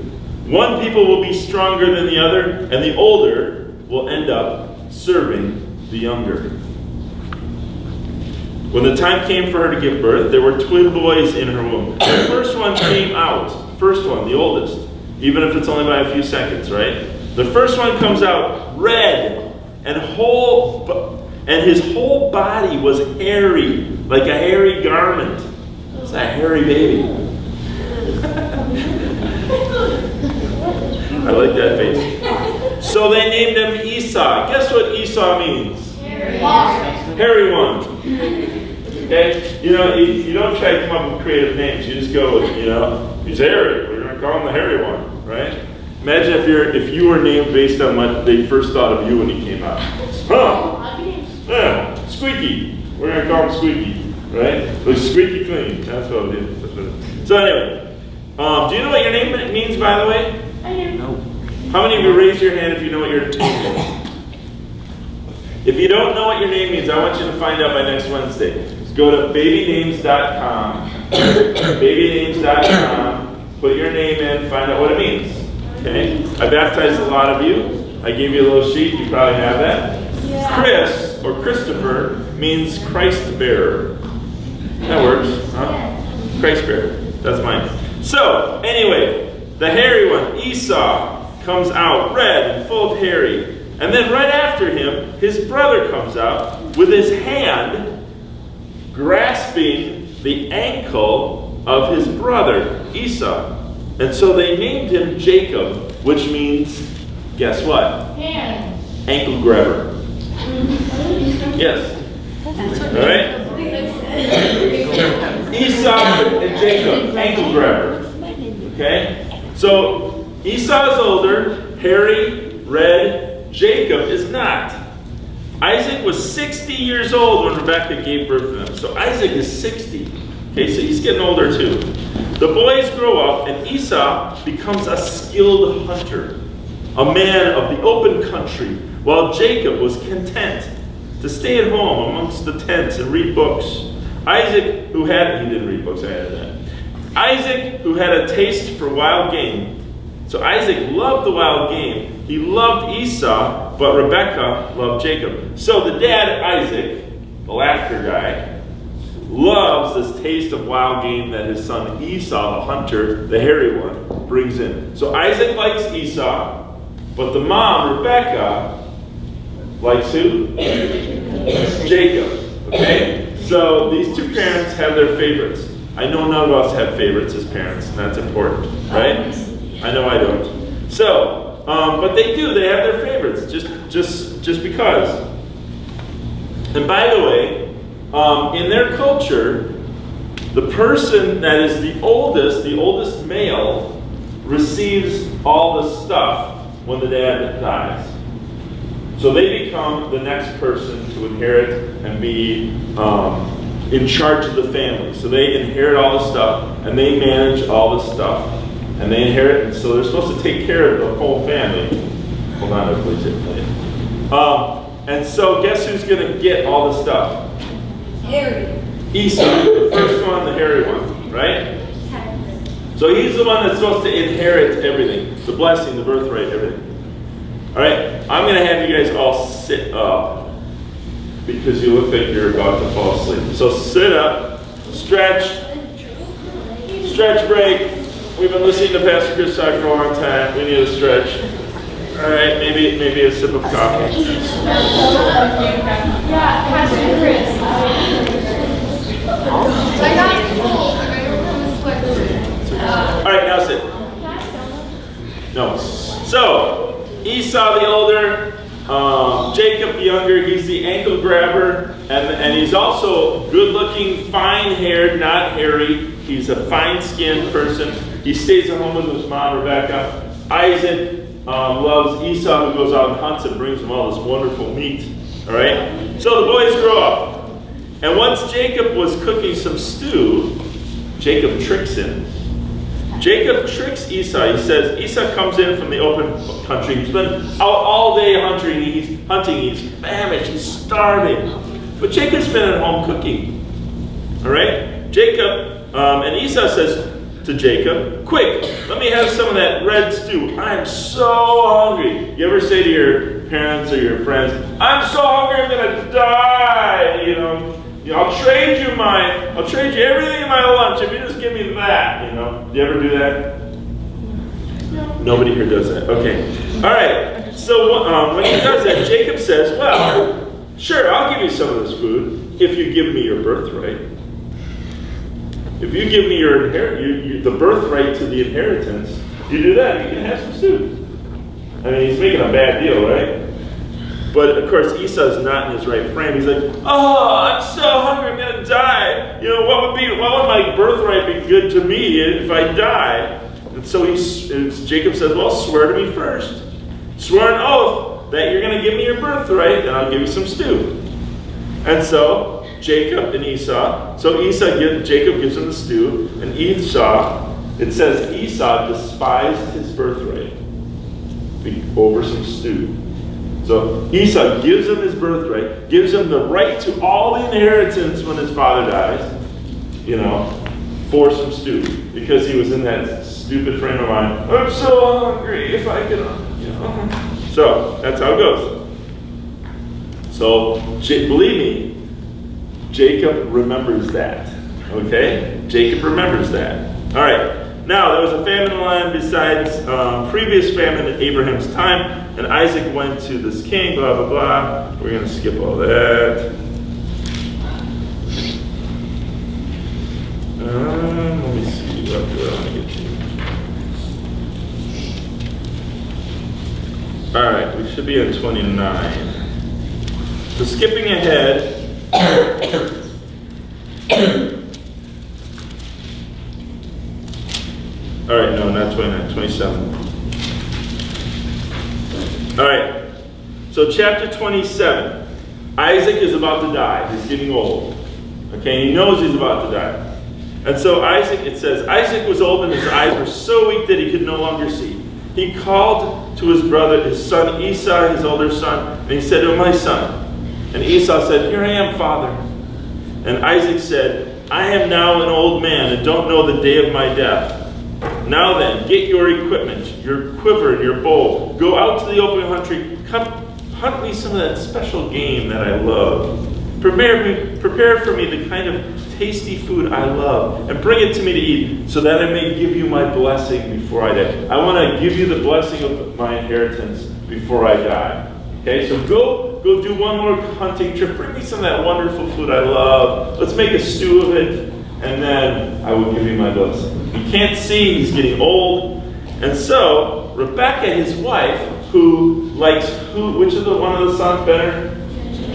One people will be stronger than the other, and the older will end up serving the younger. When the time came for her to give birth, there were twin boys in her womb. The first one came out. First one, the oldest. Even if it's only by a few seconds, right? The first one comes out red, and his whole body was hairy, like a hairy garment. that hairy baby? I like that face. So they named him Esau. Guess what Esau means? Hairy one. Okay? You don't try to come up with creative names. You just go with, he's hairy. We're going to call him the hairy one, right? Imagine if you were named based on what they first thought of you when he came out. Huh? Yeah, Squeaky. We're going to call him Squeaky, right? But squeaky clean. That's what it is. So anyway, do you know what your name means, by the way? I do. No. How many of you raise your hand if you know what your name means? If you don't know what your name means, I want you to find out by next Wednesday. Go to babynames.com. Babynames.com. Put your name in, find out what it means. Okay? I baptized a lot of you. I gave you a little sheet. You probably have that. Yeah. Chris, or Christopher, means Christ bearer. That works, huh? Christ bearer. That's mine. So, anyway, the hairy one, Esau, comes out red and full of hairy. And then right after him, his brother comes out with his hand grasping the ankle of his brother, Esau. And so they named him Jacob, which means, guess what? Hand. Ankle grabber. Yes. All right? Esau and Jacob, ankle grabber. Okay? So Esau is older, hairy, red. Jacob is not. Isaac was 60 years old when Rebekah gave birth to them. So Isaac is 60. Okay, so he's getting older too. The boys grow up and Esau becomes a skilled hunter, a man of the open country, while Jacob was content to stay at home amongst the tents and read books. Isaac, he didn't read books, I added that. Isaac, who had a taste for wild game. So Isaac loved the wild game. He loved Esau, but Rebekah loved Jacob. So the dad, Isaac, the laughter guy, loves this taste of wild game that his son Esau, the hunter, the hairy one, brings in. So Isaac likes Esau, but the mom, Rebekah, likes who? Jacob. Okay? So these two parents have their favorites. I know none of us have favorites as parents, and that's important, right? I know I don't. So, but they do. They have their favorites, just because. And by the way, in their culture, the person that is the oldest male, receives all the stuff when the dad dies. So they become the next person to inherit and be in charge of the family. So they inherit all the stuff, and they manage all the stuff. And they inherit, and so they're supposed to take care of the whole family. Hold on, please. And so guess who's going to get all the stuff? Harry. Esau, the first one, the hairy one, right? So he's the one that's supposed to inherit everything. The blessing, the birthright, everything. All right, I'm going to have you guys all sit up because you look like you're about to fall asleep. So sit up, stretch break. We've been listening to Pastor Chris talk for a long time. We need a stretch. All right, maybe a sip of coffee. Yeah, Pastor Chris. I got cold. All right, now sit. No. So, Esau the older, Jacob the younger, he's the ankle grabber, and he's also good-looking, fine-haired, not hairy. He's a fine-skinned person. He stays at home with his mom, Rebekah. Isaac loves Esau, who goes out and hunts and brings him all this wonderful meat. All right? So the boys grow up. And once Jacob was cooking some stew, Jacob tricks him. Jacob tricks Esau. He says, Esau comes in from the open country. He's been out all day hunting. He's famished. He's starving. But Jacob's been at home cooking. All right? Jacob, and Esau says to Jacob, quick, let me have some of that red stew. I'm so hungry. You ever say to your parents or your friends, I'm so hungry I'm going to die, I'll trade you everything in my lunch if you just give me that, Do you ever do that? No. Nobody here does that. Okay. All right. So when he does that, Jacob says, well, sure, I'll give you some of this food if you give me your birthright. if you give me your the birthright to the inheritance, you do that, you can have some stew. I mean, he's making a bad deal, right? But of course, Esau's not in his right frame. He's like, oh, I'm so hungry, I'm gonna die. You know, what would my birthright be good to me if I die? And so Jacob says, well, swear to me first. Swear an oath that you're gonna give me your birthright, and I'll give you some stew. And so Jacob and Esau. So Jacob gives him the stew, and Esau. It says Esau despised his birthright over some stew. So Esau gives him his birthright, gives him the right to all the inheritance when his father dies, you know, for some stew. Because he was in that stupid frame of mind, I'm so hungry, if I could, you know. So that's how it goes. So believe me, Jacob remembers that. Okay? Jacob remembers that. All right. Now, there was a famine in the land besides previous famine in Abraham's time, and Isaac went to this king, blah, blah, blah. We're going to skip all that. Let me see. What do I want to get to? All right, we should be on 29. So skipping ahead. All right, no, not 29, 27. All right, so chapter 27. Isaac is about to die. He's getting old. Okay, he knows he's about to die. And so it says, Isaac was old and his eyes were so weak that he could no longer see. He called to his brother, his son Esau, his older son, and he said to him, my son. And Esau said, here I am, father. And Isaac said, I am now an old man and don't know the day of my death. Now then, get your equipment, your quiver and your bow. Go out to the open country. Come hunt me some of that special game that I love. Prepare for me the kind of tasty food I love, and bring it to me to eat, so that I may give you my blessing before I die. I want to give you the blessing of my inheritance before I die. Okay, so go do one more hunting trip. Bring me some of that wonderful food I love. Let's make a stew of it, and then I will give you my blessing. He can't see, he's getting old. And so, Rebecca, his wife, which is one of the sons better?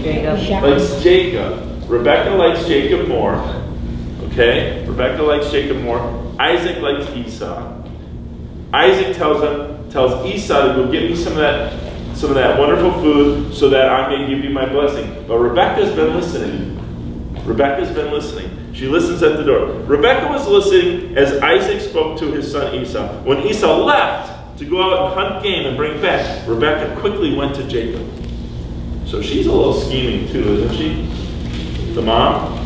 Jacob. Likes Jacob. Rebecca likes Jacob more. Okay? Rebecca likes Jacob more. Isaac likes Esau. Isaac tells Esau to go get me some of that wonderful food so that I may give you my blessing. But Rebecca's been listening. She listens at the door. Rebecca was listening as Isaac spoke to his son Esau. When Esau left to go out and hunt game and bring back, Rebecca quickly went to Jacob. So she's a little scheming too, isn't she? The mom.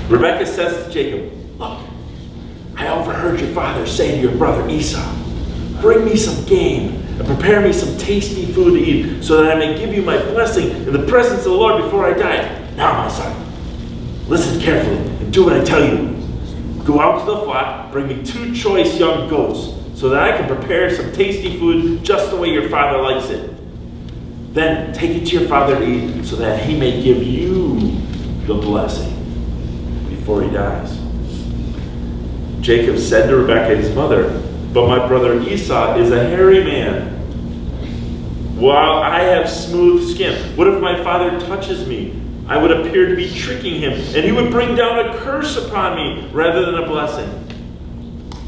Rebecca says to Jacob, look, I overheard your father say to your brother Esau, bring me some game and prepare me some tasty food to eat so that I may give you my blessing in the presence of the Lord before I die. Now, my son, listen carefully and do what I tell you. Go out to the flock, bring me 2 choice young goats so that I can prepare some tasty food just the way your father likes it. Then take it to your father to eat so that he may give you the blessing before he dies. Jacob said to Rebekah, his mother, but my brother Esau is a hairy man, while I have smooth skin. What if my father touches me? I would appear to be tricking him, and he would bring down a curse upon me rather than a blessing.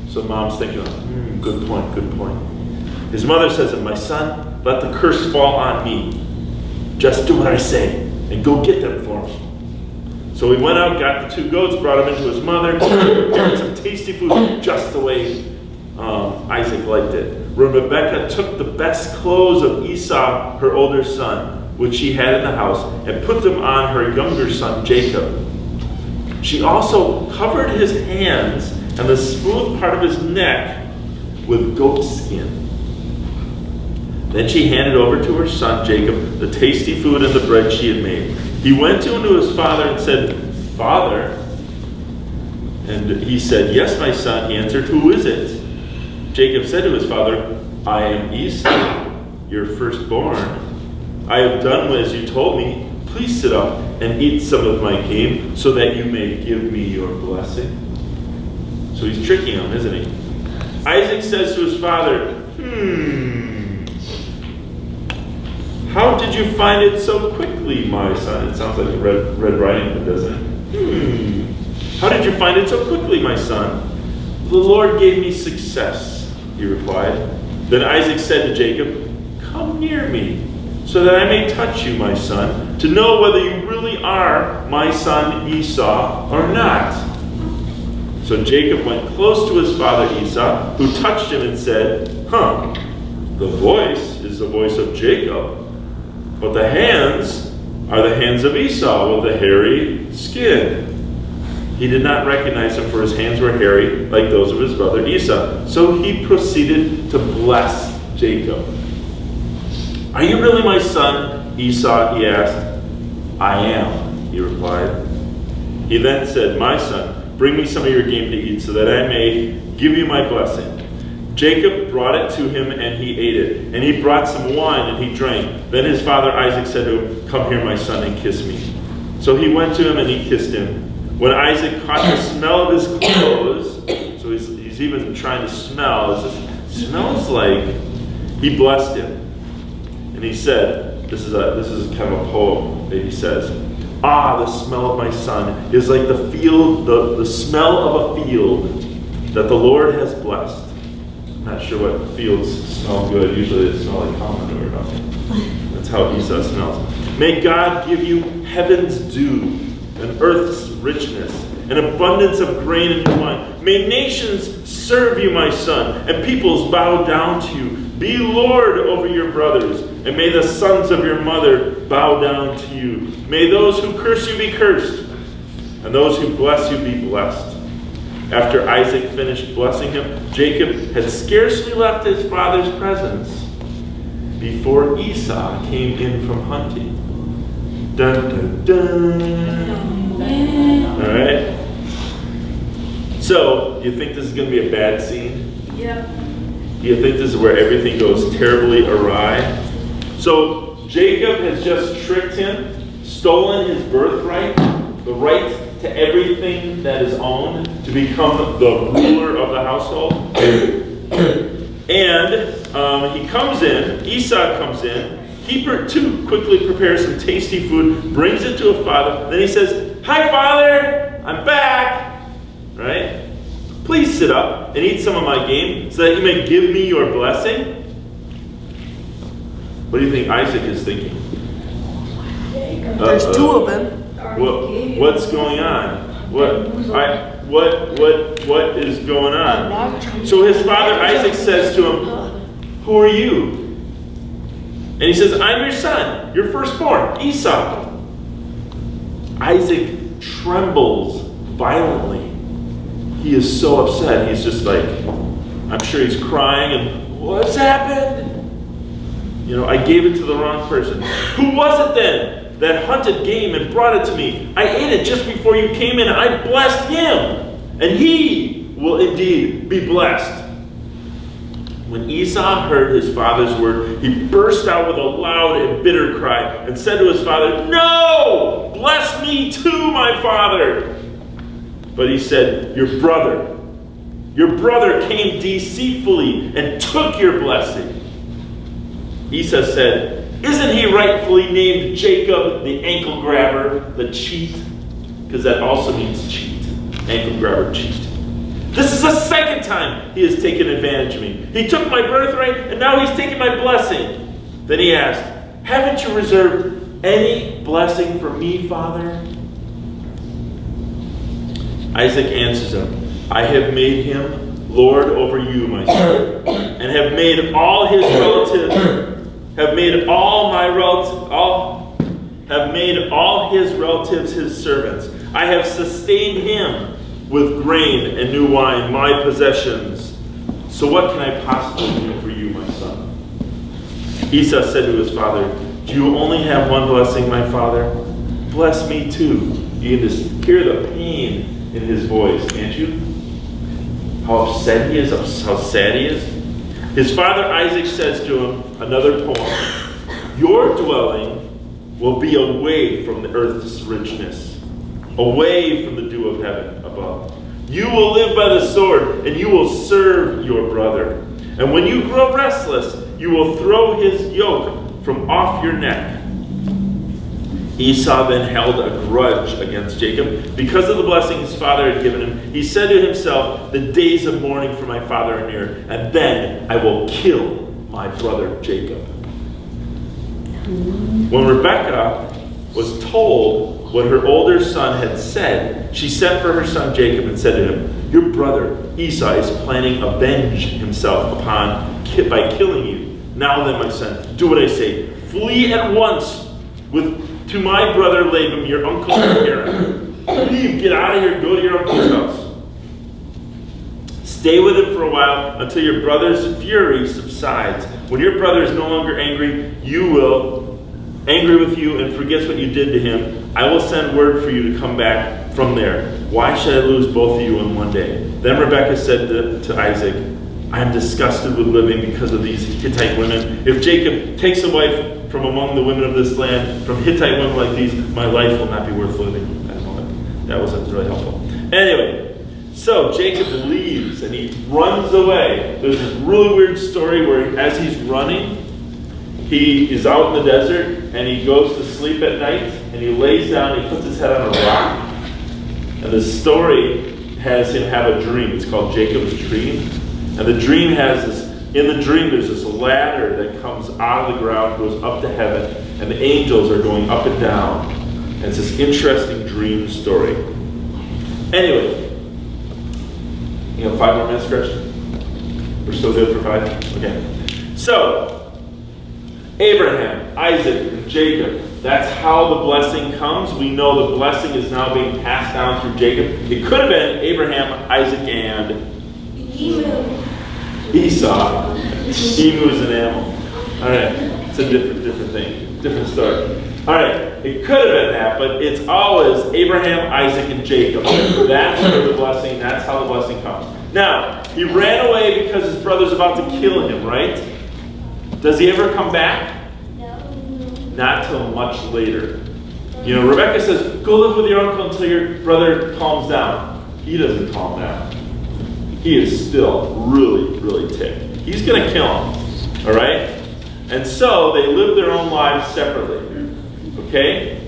So mom's thinking, good point. His mother says to him, my son, let the curse fall on me. Just do what I say, and go get them for me. So he went out, got the 2 goats, brought them into his mother, prepared some tasty food just the way Isaac liked it. Rebekah took the best clothes of Esau, her older son, which she had in the house, and put them on her younger son, Jacob. She also covered his hands and the smooth part of his neck with goat skin. Then she handed over to her son, Jacob, the tasty food and the bread she had made. He went to his father and said, Father? And he said, yes, my son. He answered, who is it? Jacob said to his father, I am Esau, your firstborn. I have done as you told me. Please sit up and eat some of my game so that you may give me your blessing? So he's tricking him, isn't he? Isaac says to his father, how did you find it so quickly, my son? It sounds like red writing, but doesn't it? How did you find it so quickly, my son? The Lord gave me success, he replied. Then Isaac said to Jacob, come near me, so that I may touch you, my son, to know whether you really are my son Esau or not. So Jacob went close to his father Esau, who touched him and said, the voice is the voice of Jacob, but the hands are the hands of Esau with the hairy skin. He did not recognize him, for his hands were hairy like those of his brother Esau. So he proceeded to bless Jacob. Are you really my son, Esau? He asked. I am, he replied. He then said, my son, bring me some of your game to eat so that I may give you my blessing. Jacob brought it to him and he ate it. And he brought some wine and he drank. Then his father Isaac said to him, come here, my son, and kiss me. So he went to him and he kissed him. When Isaac caught the smell of his clothes, so he's even trying to smell, it smells like, he blessed him. And he said, this is kind of a poem that he says, the smell of my son is like the field, the smell of a field that the Lord has blessed. I'm not sure what fields smell good. Usually they smell like common or nothing. That's how Esau smells. May God give you heaven's dew and earth's richness, an abundance of grain in your wine. May nations serve you, my son, and peoples bow down to you. Be Lord over your brothers, and may the sons of your mother bow down to you. May those who curse you be cursed, and those who bless you be blessed. After Isaac finished blessing him, Jacob had scarcely left his father's presence before Esau came in from hunting. Dun, dun, dun. All right. So, do you think this is going to be a bad scene? Yeah. Do you think this is where everything goes terribly awry? So, Jacob has just tricked him, stolen his birthright, the right to everything that is owned, to become the ruler of the household. And he comes in, Esau comes in, he too quickly prepares some tasty food, brings it to his father, then he says, hi father, I'm back, right? Please sit up and eat some of my game so that you may give me your blessing. What do you think Isaac is thinking? There's two of them. What's going on? What is going on? So his father Isaac says to him, who are you? And he says, I'm your son, your firstborn, Esau. Isaac trembles violently. He is so upset. He's just like, I'm sure he's crying and, what's happened? I gave it to the wrong person. Who was it then that hunted game and brought it to me? I ate it just before you came in. I blessed him, and he will indeed be blessed. When Esau heard his father's word, he burst out with a loud and bitter cry and said to his father, no! Bless me too, my father! But he said, your brother came deceitfully and took your blessing. Esau said, isn't he rightfully named Jacob, the ankle grabber, the cheat? Because that also means cheat. Ankle grabber, cheat. This is the second time he has taken advantage of me. He took my birthright, and now he's taken my blessing. Then he asked, haven't you reserved any blessing for me, Father? Isaac answers him, I have made him Lord over you, my son, and have made all his relatives his relatives his servants. I have sustained him with grain and new wine, my possessions. So what can I possibly do for you, my son? Esau said to his father, do you only have one blessing, my father? Bless me too. You can just hear the pain in his voice, can't you? How upset he is, how sad he is. His father Isaac says to him, another poem, your dwelling will be away from the earth's richness, away from the dew of heaven above. You will live by the sword, and you will serve your brother. And when you grow restless, you will throw his yoke from off your neck. Esau then held a grudge against Jacob because of the blessing his father had given him. He said to himself, the days of mourning for my father are near, and then I will kill my brother Jacob. When Rebekah was told what her older son had said, she sent for her son Jacob and said to him, your brother Esau is planning to avenge himself by killing you. Now then, my son, do what I say. Flee at once to my brother Laban, your uncle in Haran. Leave, get out of here, go to your uncle's house. Stay with him for a while until your brother's fury subsides. When your brother is no longer angry with you and forgets what you did to him, I will send word for you to come back from there. Why should I lose both of you in one day? Then Rebekah said to Isaac, I am disgusted with living because of these Hittite women. If Jacob takes a wife from among the women of this land, from Hittite women like these, my life will not be worth living. I don't know, that wasn't really helpful. Anyway, so Jacob leaves and he runs away. There's this really weird story where as he's running, he is out in the desert and he goes to sleep at night and he lays down, he puts his head on a rock. And the story has him have a dream. It's called Jacob's dream. And the dream has this, in the dream there's this ladder that comes out of the ground, goes up to heaven, and the angels are going up and down. And it's this interesting dream story. Anyway, 5 more minutes, Christian? We're still good for 5? Okay. So, Abraham, Isaac, and Jacob. That's how the blessing comes. We know the blessing is now being passed down through Jacob. It could have been Abraham, Isaac, and Esau. Emu is an animal. All right, it's a different thing, different story. All right, it could have been that, but it's always Abraham, Isaac, and Jacob. That's where the blessing. That's how the blessing comes. Now, he ran away because his brother's about to kill him, right? Does he ever come back? Not till much later. Rebekah says, go live with your uncle until your brother calms down. He doesn't calm down. He is still really, really ticked. He's going to kill him. All right? And so they live their own lives separately. Okay?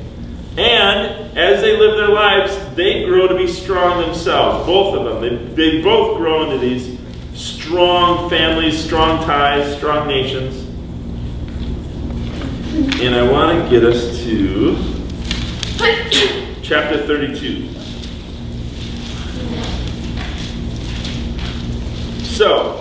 And as they live their lives, they grow to be strong themselves. Both of them. They both grow into these strong families, strong ties, strong nations. And I want to get us to chapter 32. So,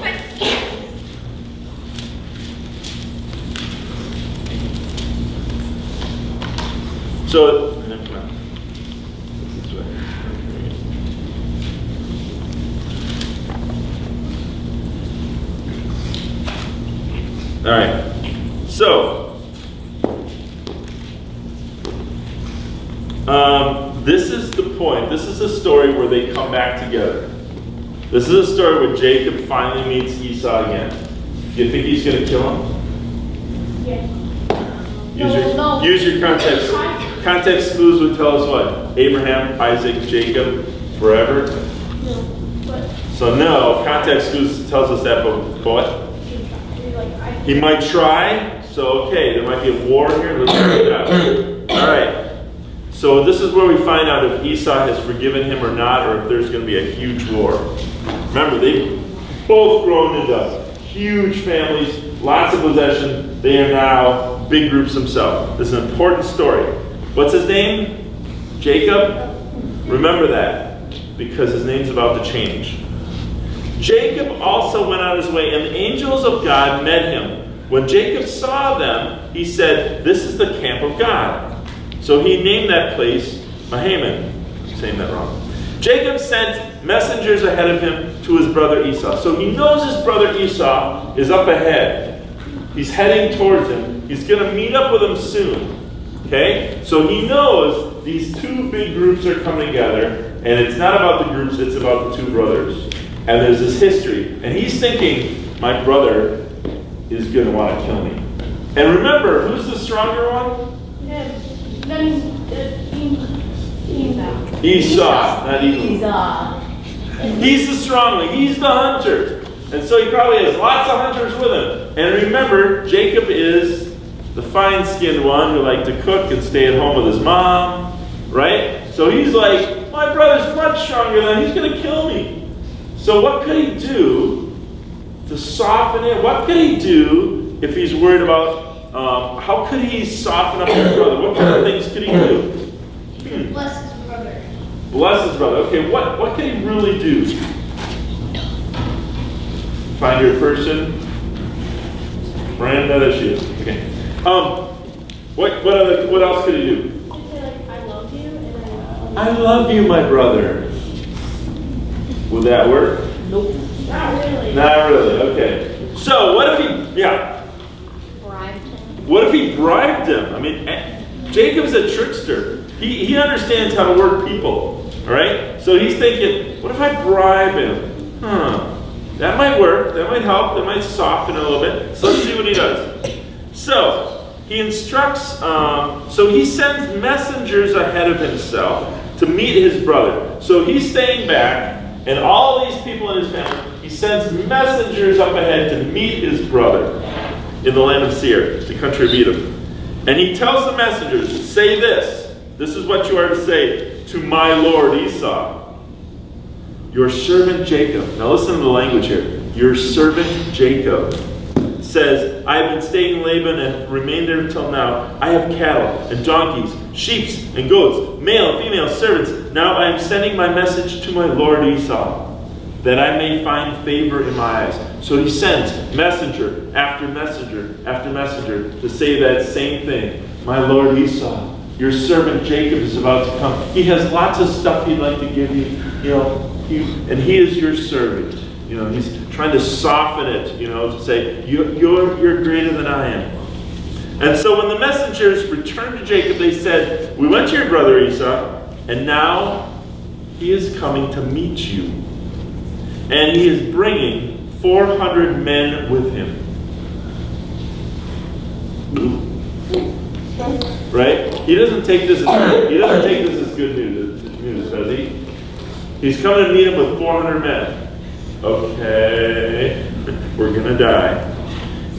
come on. This way. All right. So, this is the point. This is the story where they come back together. This is a story where Jacob finally meets Esau again. Do you think he's going to kill him? Yeah. Use your context. Context clues would tell us what? Abraham, Isaac, Jacob, forever? No. So no, context clues tells us that, but what? He might try. So okay, there might be a war here. Let's figure it out. All right. So this is where we find out if Esau has forgiven him or not, or if there's going to be a huge war. Remember, they've both grown into huge families, lots of possession. They are now big groups themselves. This is an important story. What's his name? Jacob? Remember that, because his name's about to change. Jacob also went on his way, and the angels of God met him. When Jacob saw them, he said, this is the camp of God. So he named that place Mahaman. I'm saying that wrong. Jacob sent messengers ahead of him to his brother Esau. So he knows his brother Esau is up ahead. He's heading towards him. He's going to meet up with him soon. Okay? So he knows these two big groups are coming together. And it's not about the groups, it's about the two brothers. And there's this history. And he's thinking, my brother is going to want to kill me. And remember, who's the stronger one? Him. Esau, not Edom. He's the strong one. He's the hunter. And so he probably has lots of hunters with him. And remember, Jacob is the fine-skinned one who liked to cook and stay at home with his mom. Right? So he's like, my brother's much stronger than he's going to kill me. So what could he do to soften it? What could he do if he's worried about, how could he soften up his brother? What kind of things could he do? Bless his brother. Bless his brother. Okay, what can he really do? Find your person. Miranda, there she is. Okay. What else could he do? I love you, and I love you, my brother. Would that work? Nope. Not really. Not really. Okay. So what if he? Yeah. Bribed him. What if he bribed him? I mean, Jacob's a trickster. He understands how to work people. All right. So he's thinking, what if I bribe him? That might work. That might help. That might soften it a little bit. So let's see what he does. So he instructs. So he sends messengers ahead of himself to meet his brother. So he's staying back, and all these people in his family, he sends messengers up ahead to meet his brother in the land of Seir, the country of Edom. And he tells the messengers, say this. This is what you are to say to my lord Esau. Your servant Jacob, now listen to the language here. Your servant Jacob says, I have been staying in Laban and have remained there until now. I have cattle and donkeys, sheep and goats, male and female servants. Now I am sending my message to my lord Esau, that I may find favor in my eyes. So he sends messenger after messenger after messenger to say that same thing. My lord Esau, your servant Jacob is about to come. He has lots of stuff he'd like to give you, and he is your servant. He's trying to soften it, to say, you're greater than I am. And so when the messengers returned to Jacob, they said, we went to your brother Esau, and now he is coming to meet you. And he is bringing 400 men with him. Right? He doesn't take this as good news, does he? He's coming to meet him with 400 men. Okay, we're going to die.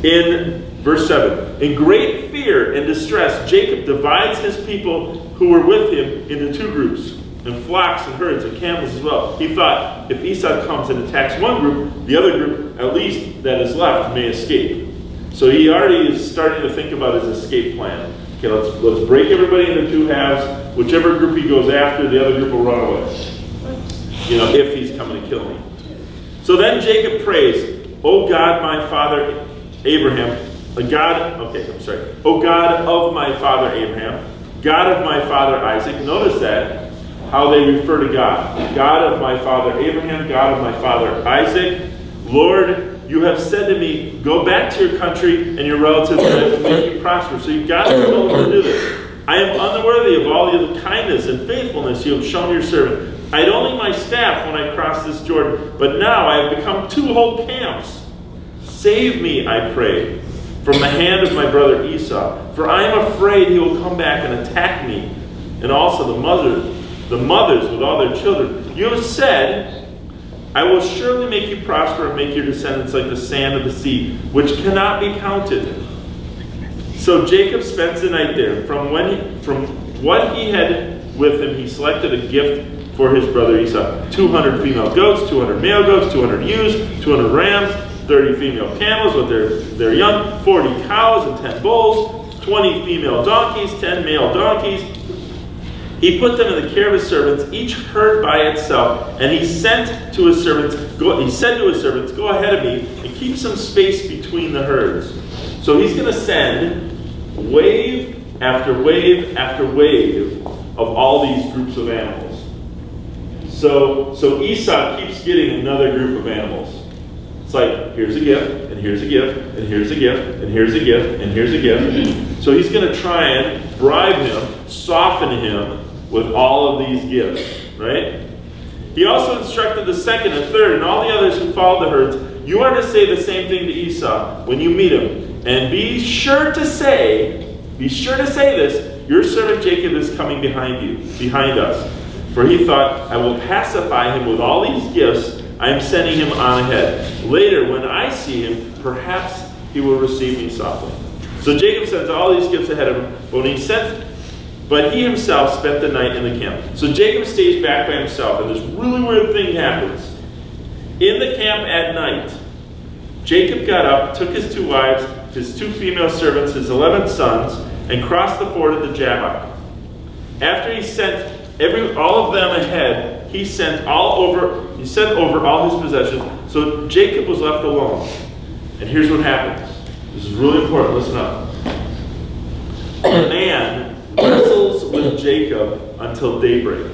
In verse 7, in great fear and distress, Jacob divides his people who were with him into two groups, and flocks and herds and camels as well. He thought, if Esau comes and attacks one group, the other group, at least that is left, may escape. So he already is starting to think about his escape plan. Okay, let's break everybody into two halves. Whichever group he goes after, the other group will run away. If he's coming to kill me. So then Jacob prays, O God, my father Abraham, O God of my father Abraham, God of my father Isaac. Notice that, how they refer to God. God of my father Abraham, God of my father Isaac. Lord, you have said to me, go back to your country and your relatives, and I will make you prosper. So you've got to be able to do this. I am unworthy of all the kindness and faithfulness you have shown your servant. I had only my staff when I crossed this Jordan, but now I have become 2 whole camps. Save me, I pray, from the hand of my brother Esau, for I am afraid he will come back and attack me, and also the mothers with all their children. You have said, I will surely make you prosper and make your descendants like the sand of the sea, which cannot be counted. So Jacob spends the night there. From what he had with him, he selected a gift for his brother Esau. 200 female goats, 200 male goats, 200 ewes, 200 rams, 30 female camels with their young, 40 cows and 10 bulls, 20 female donkeys, 10 male donkeys. He put them in the care of his servants, each herd by itself, and he said to his servants, go ahead of me and keep some space between the herds. So he's going to send wave after wave after wave of all these groups of animals. So Esau keeps getting another group of animals. It's like, here's a gift, and here's a gift, and here's a gift, and here's a gift, and here's a gift. So he's going to try and bribe him, soften him with all of these gifts, right? He also instructed the second and third and all the others who followed the herds, you are to say the same thing to Esau when you meet him. And be sure to say, Be sure to say this, your servant Jacob is coming behind us. For he thought, I will pacify him with all these gifts. I am sending him on ahead. Later, when I see him, perhaps he will receive me softly. So Jacob sends all these gifts ahead of him. But he himself spent the night in the camp. So Jacob stays back by himself, and this really weird thing happens. In the camp at night, Jacob got up, took his 2 wives, his 2 female servants, his 11 sons, and crossed the ford of the Jabbok. After he sent all of them ahead, he sent over all his possessions. So Jacob was left alone. And here's what happens. This is really important. Listen up. A man wrestles with Jacob until daybreak.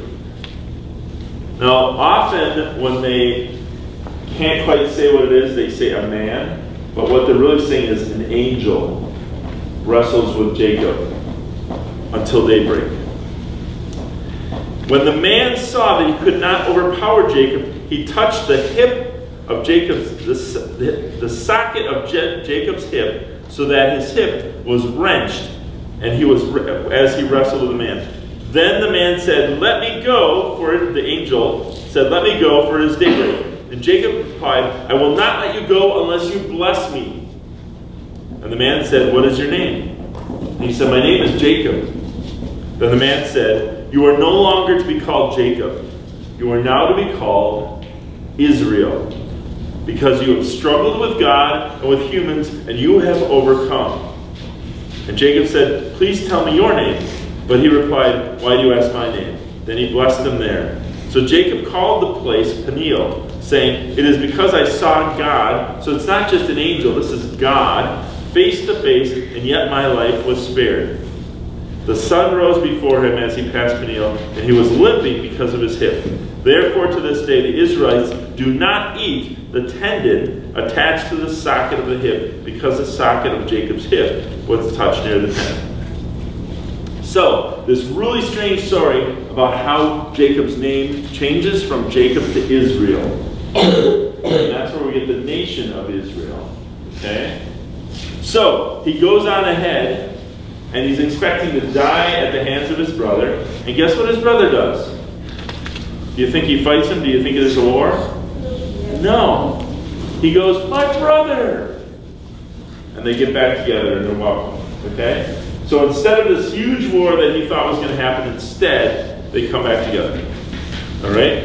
Now, often when they can't quite say what it is, they say a man. But what they're really saying is an angel wrestles with Jacob until daybreak. When the man saw that he could not overpower Jacob, he touched the hip of the socket of Jacob's hip, so that his hip was wrenched, and as he wrestled with the man. Then the man said, "Let me go," for the angel said, "Let me go, for it is daybreak." And Jacob replied, "I will not let you go unless you bless me." And the man said, "What is your name?" And he said, "My name is Jacob." Then the man said, "You are no longer to be called Jacob. You are now to be called Israel, because you have struggled with God and with humans, and you have overcome." And Jacob said, "Please tell me your name." But he replied, "Why do you ask my name?" Then he blessed him there. So Jacob called the place Peniel, saying, "It is because I saw God." So it's not just an angel, this is God, face to face, and yet my life was spared. The sun rose before him as he passed Peniel, and he was limping because of his hip. Therefore, to this day, the Israelites do not eat the tendon attached to the socket of the hip, because the socket of Jacob's hip was touched near the tendon. So, this really strange story about how Jacob's name changes from Jacob to Israel. And that's where we get the nation of Israel. Okay? So, he goes on ahead, and he's expecting to die at the hands of his brother. And guess what his brother does? Do you think he fights him? Do you think there's a war? No. He goes, "My brother!" And they get back together and they're welcome. Okay? So instead of this huge war that he thought was going to happen, instead, they come back together. All right?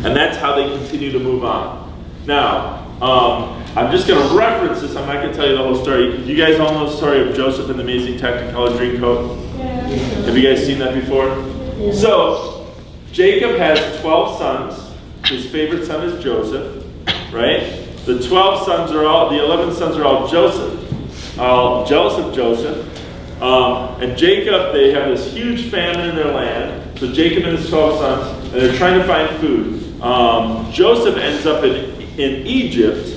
And that's how they continue to move on. Now, I'm just going to reference this. I'm not going to tell you the whole story. Do you guys all know the story of Joseph and the Amazing Technicolor Dreamcoat? Yeah. Have you guys seen that before? Yeah. So, Jacob has 12 sons. His favorite son is Joseph, right? The 11 sons are all Joseph. All jealous of Joseph. And Jacob, they have this huge famine in their land. So Jacob and his 12 sons, and they're trying to find food. Joseph ends up in Egypt.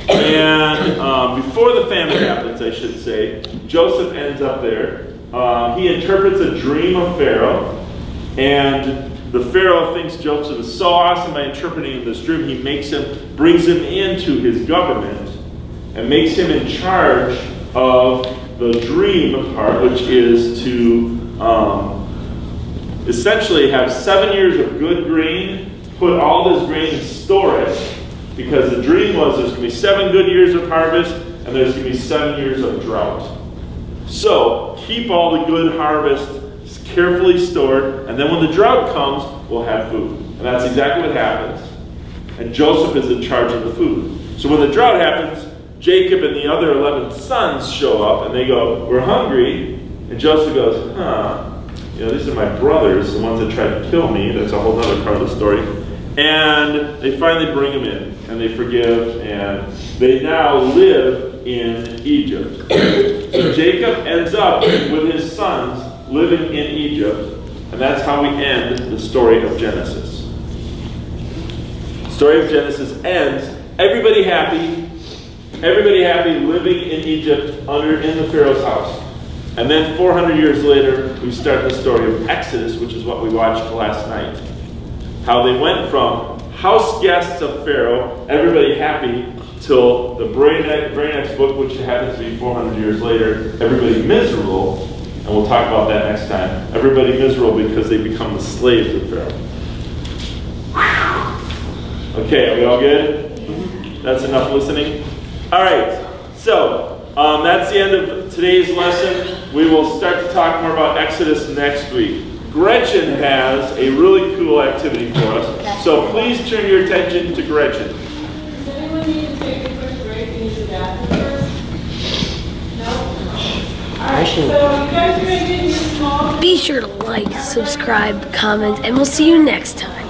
And before the famine happens, I should say, Joseph ends up there. He interprets a dream of Pharaoh. And the Pharaoh thinks Joseph is so awesome by interpreting this dream, he brings him into his government and makes him in charge of the dream part, which is to essentially have 7 years of good grain, put all this grain and store it, because the dream was there's going to be 7 good years of harvest and there's going to be 7 years of drought. So keep all the good harvest carefully stored, and then when the drought comes, we'll have food. And that's exactly what happens. And Joseph is in charge of the food. So when the drought happens, Jacob and the other 11 sons show up, and they go, "We're hungry." And Joseph goes, these are my brothers, the ones that tried to kill me. That's a whole other part of the story. And they finally bring him in, and they forgive, and they now live in Egypt. So Jacob ends up with his sons living in Egypt, and that's how we end the story of Genesis. The story of Genesis ends, everybody happy, living in Egypt in the Pharaoh's house. And then 400 years later, we start the story of Exodus, which is what we watched last night. How they went from house guests of Pharaoh, everybody happy, till the very next book, which happens to be 400 years later, everybody miserable, and we'll talk about that next time. Everybody miserable because they become the slaves of Pharaoh. Okay, are we all good? That's enough listening? All right, so that's the end of today's lesson. We will start to talk more about Exodus next week. Gretchen has a really cool activity for us, so please turn your attention to Gretchen. Does anyone need to take a quick break and use the bathroom first? No? Alright, so you guys are going to get your small... Be sure to like, subscribe, comment, and we'll see you next time.